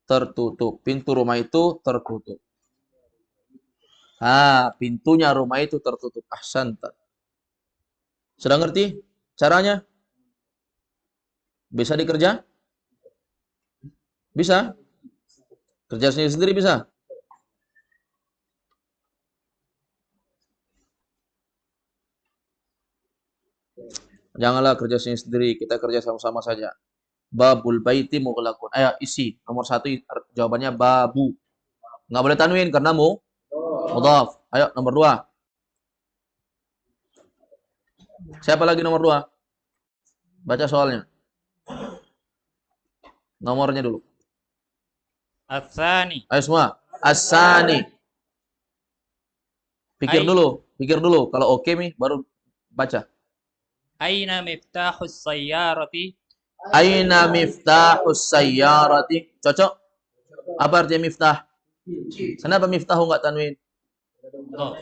tertutup. Pintu rumah itu tertutup. Pintunya rumah itu tertutup. Ahsanta. Sudah ngerti caranya? Bisa dikerja? Bisa? Kerja sendiri bisa? Janganlah kerja sendiri, kita kerja sama-sama saja. Babul baiti mughlaqun. Ayo isi. Nomor 1 jawabannya babu. Nggak boleh tanwin karena mudhaf. Ayo nomor 2. Siapa lagi nomor 2? Baca soalnya. Nomornya dulu. Atsani. Ayo semua. Asani. Pikir dulu. Kalau oke nih baru baca. Aina miftahus sayyarati. Aina miftahus sayyarati. Cocok? Apa artinya miftah? Kenapa miftahu enggak tanwin? Oh.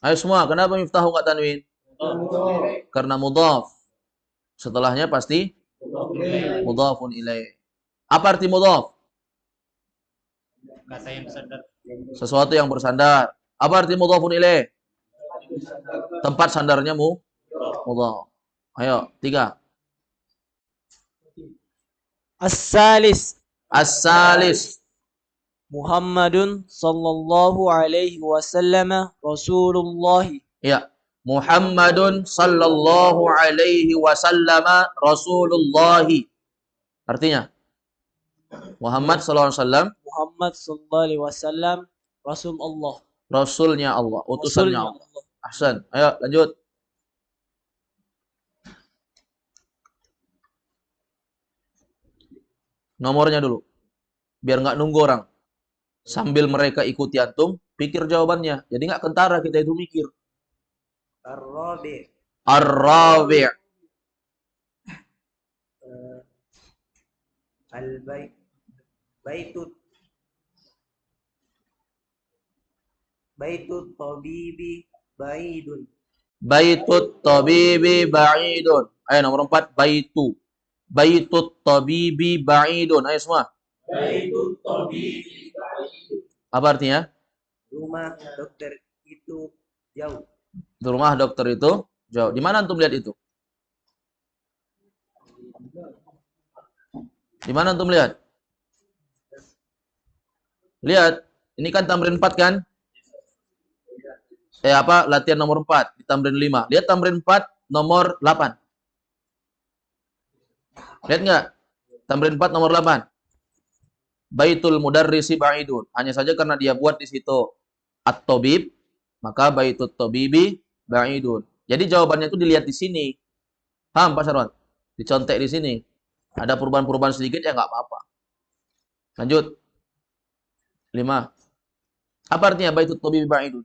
Ayo semua, kenapa miftahu enggak tanwin? Karena mudhaf. Setelahnya pasti mudhafun ilaih. Apa arti mudhaf? Kata yang bersandar. Sesuatu yang bersandar. Apa arti mudhafun ilaih? Tempat sandarnya mudhaf. Ayo, 3. As-salis. As-salis. Muhammadun sallallahu alaihi wasallam Rasulullah. Ya. Muhammadun sallallahu alaihi wasallam Rasulullah. Artinya Muhammad sallallahu alaihi wasallam Muhammad sallallahu alaihi wasallam Rasulullah. Rasulnya Allah, utusannya Allah. Ahsan. Ayo lanjut. Nomornya dulu. Biar nggak nunggu orang. Sambil mereka ikuti antum, pikir jawabannya. Jadi nggak kentara kita itu mikir. Ar-rabi. Ar-rabi'. Al-bait. Baitut tabibi baidun. Baitut tabibi ba'idun. Ayo nomor 4, baitu. Baitut tabibi ba'idun. Ayo semua. Baitut tabibi baidun. Apa artinya? Rumah dokter itu jauh. Rumah dokter itu jauh. Di mana antum lihat itu? Di mana antum lihat? Lihat. Ini kan tamrin 4 kan? Latihan nomor 4 di tamrin 5. Lihat tamrin 4 nomor 8. Lihat nggak? Tamrin 4 nomor 8. Baitul mudarrisi ba'idun. Hanya saja karena dia buat di situ at-tabib, maka baitut tabibi ba'idun. Jadi jawabannya itu dilihat di sini. Paham Pak Sarwan? Dicontek di sini. Ada perubahan-perubahan sedikit ya nggak apa-apa. Lanjut. 5. Apa artinya baitut tabibi ba'idun?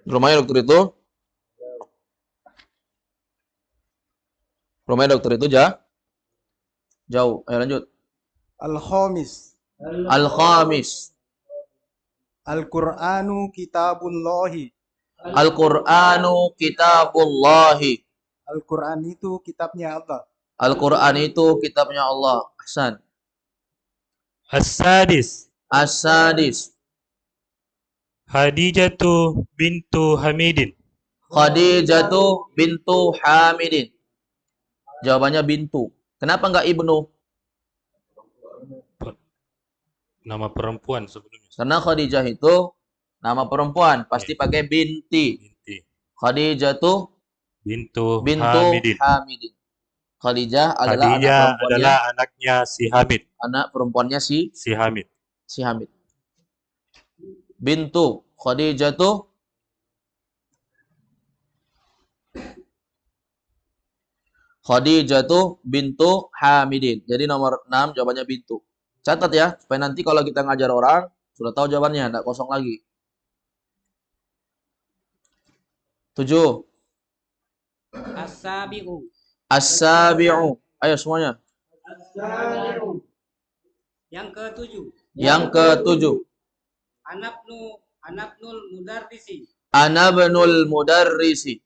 Rumahnya dokter itu jauh. Ayo lanjut. Al-khamis. Al-khamis. Al-Qur'anu kitabullahi. Al-Qur'anu kitabullahi. Al-Qur'an itu kitabnya Allah. Al-Qur'an itu kitabnya Allah. Ahsan. As-sadis. As-sadis. Khadijatu bintu Hamidin. Khadijatu bintu Hamidin. Jawabannya bintu. Kenapa enggak ibnu? Nama perempuan sebelumnya. Karena Khadijah itu nama perempuan, pasti pakai binti. Binti. Khadijah tuh Bintu bintu Hamidin. Hamidin. Khadijah adalah anak Khadijah perempuannya, adalah anaknya si Hamid. anak perempuannya si Hamid. Hamid. Bintu Khadijah tuh bintu Hamidin. Jadi nomor 6 jawabannya bintu. Catat ya, supaya nanti kalau kita ngajar orang sudah tahu jawabannya, enggak kosong lagi. 7. As-sabi'u. As-sabi'u. Ayo semuanya. Yang ketujuh. Yang ketujuh. Anabnul mudarrisi. Ana benul mudarrisi.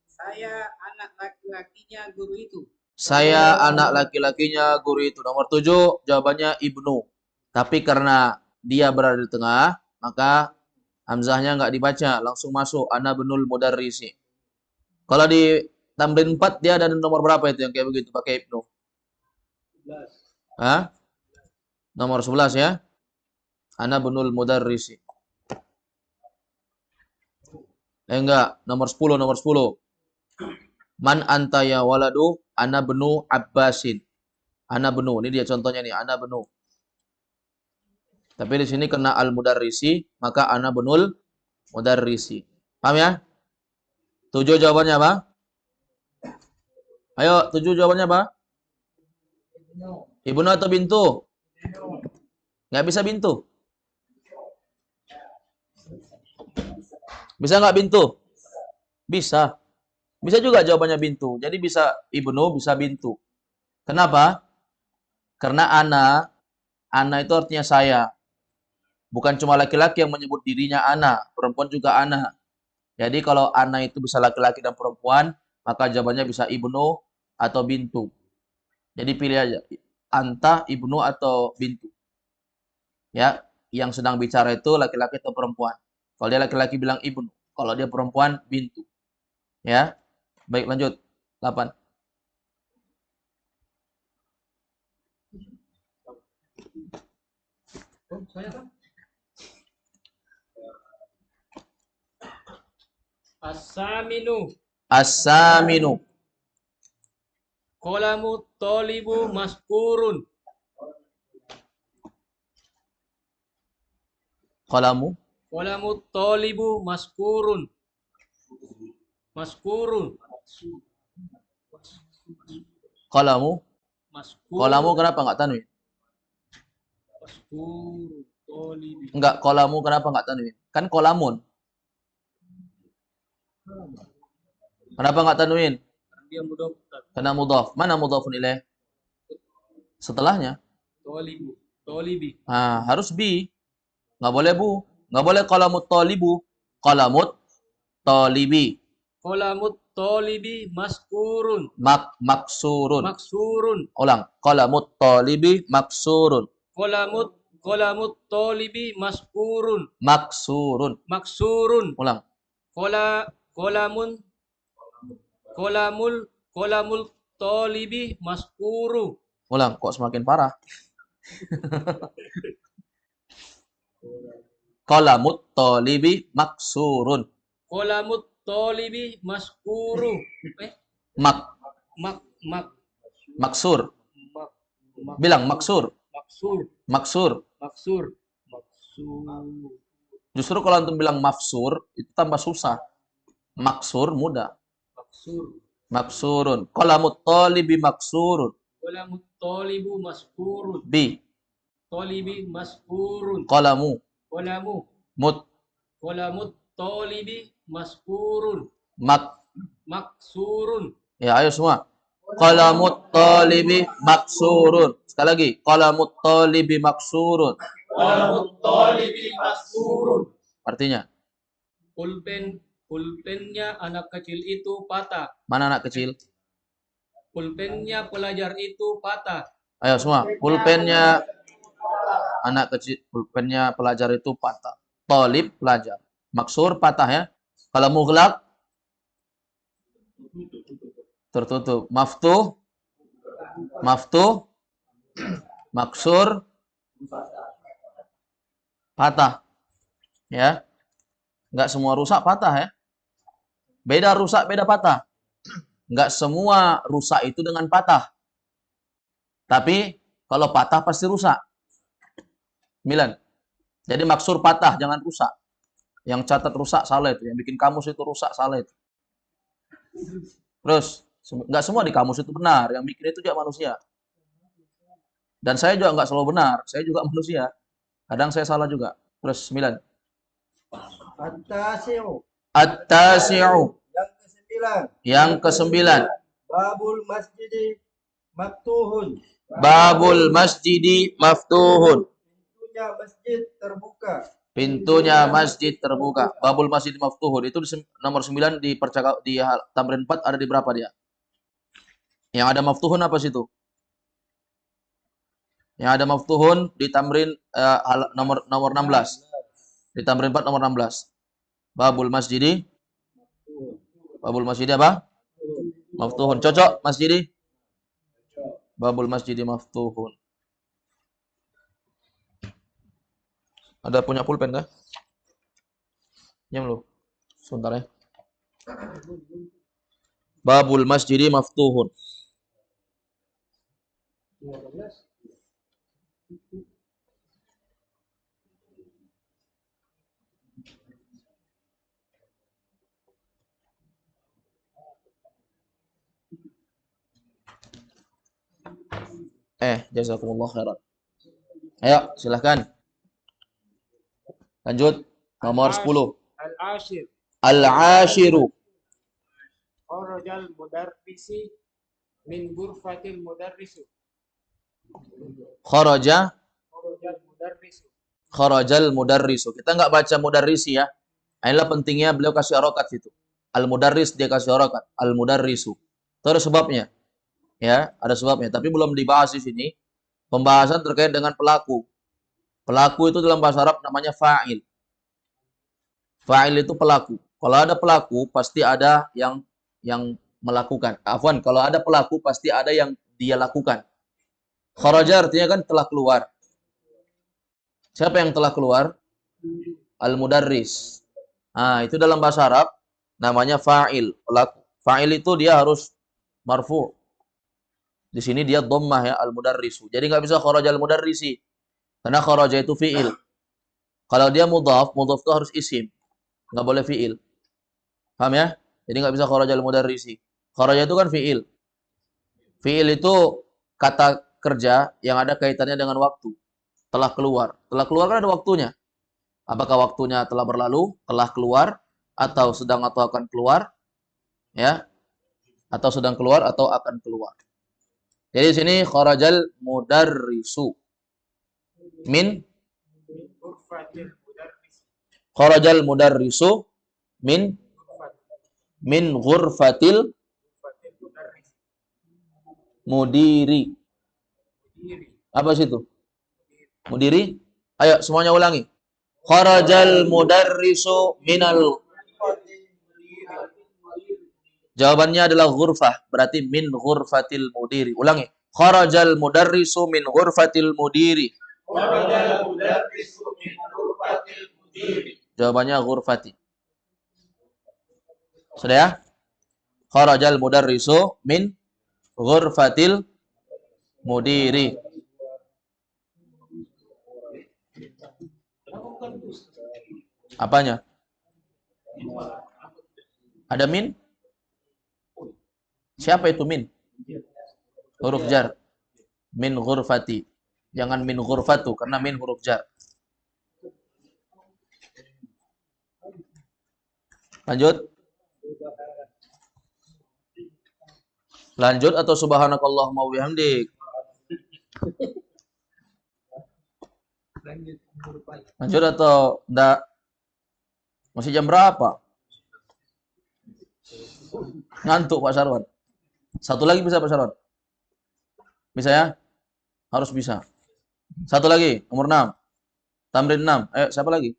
Saya anak laki-lakinya guru itu. Saya anak laki-lakinya guru itu. Nomor 7 jawabannya ibnu. Tapi karena dia berada di tengah, maka hamzahnya enggak dibaca, langsung masuk ana benul mudarrisi. Kalau di tamrin 4 dia ada nomor berapa itu yang kayak begitu pakai ibnu? 11. Hah? Nomor 11 ya. Ana benul mudarrisi. Enggak, nomor 10. Man anta ya waladu ana benu Abbasin. Ana benu, ini dia contohnya nih, ana benu. Tapi di sini kena al mudarrisi, maka ana benul mudarrisi. Paham ya? 7 jawabannya apa? Ayo, 7 jawabannya apa? Ibnu atau bintu? Nggak bisa bintu. Bisa nggak bintu? Bisa. Bisa juga jawabannya bintu. Jadi bisa ibnu, bisa bintu. Kenapa? Karena ana itu artinya saya. Bukan cuma laki-laki yang menyebut dirinya ana, perempuan juga ana. Jadi kalau ana itu bisa laki-laki dan perempuan, maka jawabannya bisa ibnu atau bintu. Jadi pilih aja, anta, ibnu atau bintu. Ya, yang sedang bicara itu laki-laki atau perempuan. Kalau dia laki-laki bilang ibnu, kalau dia perempuan bintu. Ya. Baik, lanjut. 8. As-saminu. As-saminu. Qalamu tolibu maskurun. Qalamu. Qalamu tolibu maskurun. Maskurun. Qalamu. Maskurun. Qalamu kenapa enggak tanwin? Maskurun. Tolibi. Enggak, qalamu kenapa enggak tanwin? Kan qalamun. Kenapa enggak tanwin? Dia mudhaf. Karena mudhaf. Mana mudhafun ilaih? Setelahnya. Tolibu. Tolibi. Nah, harus bi. Enggak boleh bu. Enggak boleh qalamut talibu. Qalamut talibi. Qalamut tolibi maskurun. Maksurun. Maksurun. Ulang. Qalamut talibi maksurun. Qalamut tolibi maskurun. Maksurun. Maksurun. Ulang. Qalamul tolibi maskuru. Ulang. Kok semakin parah? Qalamut talibi maksurun. Qalamut tolibi maskuru. Maksur. Mak- Bilang maksur. Maksur. Maksur. Maksur. Justru kalau antum bilang mafsur, itu tambah susah. Maksur mudah. Maksur. Maksurun. Qalamut talibi maksurun. Qalamut tolibu maskurun. Bi. Tolibi maskurun. Qalamu. Qalamu. Mut. Qalamut tolibi maskurun. Mak. Maksurun. Ya, ayo semua. Qalamut talibi maksurun. Sekali lagi. Qalamut talibi maksurun. Qalamut tolibi maskurun. Artinya, Pulpennya anak kecil itu patah. mana anak kecil? Pulpennya pelajar itu patah. Ayo semua. Pulpennya anak kecil, pulpennya pelajar itu patah. Talib pelajar. Maksur patah ya. Kalau mughlaq tertutup. Maftuh maftuh, maksur, patah. Ya. Enggak semua rusak patah ya. Beda rusak, beda patah. Enggak semua rusak itu dengan patah. Tapi kalau patah pasti rusak. 9. Jadi maksur patah, jangan rusak. Yang catat rusak salah itu, yang bikin kamus itu rusak salah itu. Terus, nggak semua di kamus itu benar, yang bikin itu juga manusia. Dan saya juga nggak selalu benar, saya juga manusia. Kadang saya salah juga. Terus 9. At-tasi'u. At-tasi'u. Yang kesembilan. Yang ke-9. Babul masjidi maftuhun. Babul masjidi maftuhun. Pintunya masjid terbuka. Pintunya masjid terbuka. Babul masjid maftuhun. Itu nomor 9 di tamrin 4 ada di berapa dia? Yang ada maftuhun apa situ? Yang ada maftuhun di tamrin nomor 16. Di tamrin 4 nomor 16. Babul masjidi. Babul masjidi apa? Maftuhun. Cocok masjidi? Babul masjidi maftuhun. Ada punya pulpen kah? Jam lu. Sebentar ya. Babul masjidi maftuhun. Jazakumullah khairan. Ayo, silahkan. Lanjut. Nomor 10. Al-ashir. Al-ashiru. Kharajal mudarrisi min ghurfatil mudarrisu. Kharaja. Kharajal mudarrisu. Kharajal mudarrisu. Kita nggak baca mudarrisi ya. Inilah pentingnya beliau kasih harokat situ. Al-mudarris dia kasih harokat. Al-mudarrisu. Itu ada sebabnya. Ya, ada sebabnya. Tapi belum dibahas di sini. Pembahasan terkait dengan pelaku. Pelaku itu dalam bahasa Arab namanya fa'il. Fa'il itu pelaku. Kalau ada pelaku, pasti ada yang melakukan. Afwan, kalau ada pelaku, pasti ada yang dia lakukan. Kharaja artinya kan telah keluar. Siapa yang telah keluar? Al-mudarris. Nah, itu dalam bahasa Arab namanya fa'il, pelaku. Fa'il itu dia harus marfu'. Di sini dia dhammah ya, al-mudarrisu. Jadi nggak bisa kharaja al-mudarrisi. Karena kharaja itu fi'il. Kalau dia mudhaf itu harus isim. Nggak boleh fi'il. Paham ya? Jadi nggak bisa kharaja al-mudarrisi. Kharaja itu kan fi'il. Fi'il itu kata kerja yang ada kaitannya dengan waktu. Telah keluar. Telah keluar kan ada waktunya. Apakah waktunya telah berlalu, telah keluar, atau sedang atau akan keluar? Ya. Atau sedang keluar atau akan keluar. Jadi di sini kharajal mudarrisu min kharajal mudarrisu min ghurfatil mudiri. Apa situ? Mudiri? Ayo semuanya ulangi. Kharajal mudarrisu minal. Jawabannya adalah ghurfah, berarti min ghurfatil mudiri. Ulangi. Kharajal mudarrisu min ghurfatil mudiri. Kharajal mudarrisu min ghurfatil mudiri. Jawabannya ghurfati. Sudah ya? Kharajal mudarrisu min ghurfatil mudiri. Apanya? Ada min? Siapa itu min? Huruf jar. Min ghurfati. Jangan min ghurfatu, karena min huruf jar. Lanjut. Lanjut atau subhanakallahumma wa bihamdik? Lanjut atau enggak? Masih jam berapa? Ngantuk Pak Sarwan. Satu lagi bisa Pak Sarwan? Bisa ya? Harus bisa. Satu lagi, nomor 6. Tamrin 6. Ayo, siapa lagi?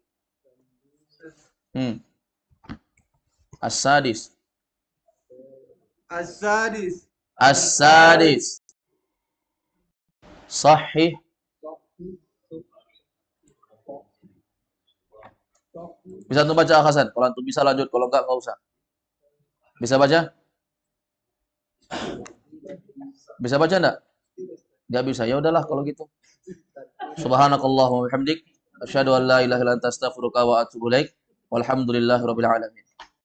As-sadis. As-sadis. As-sadis. Sahih. Bisa antum baca Hasan? Kalau antum bisa lanjut, kalau enggak usah. Bisa baca? Bisa baca enggak? Enggak bisa. Ya udahlah kalau gitu. Subhanakallahumma wa bihamdik asyhadu an la ilaha illa anta astaghfiruka wa atubu ilaik. Walhamdulillahirabbil alamin.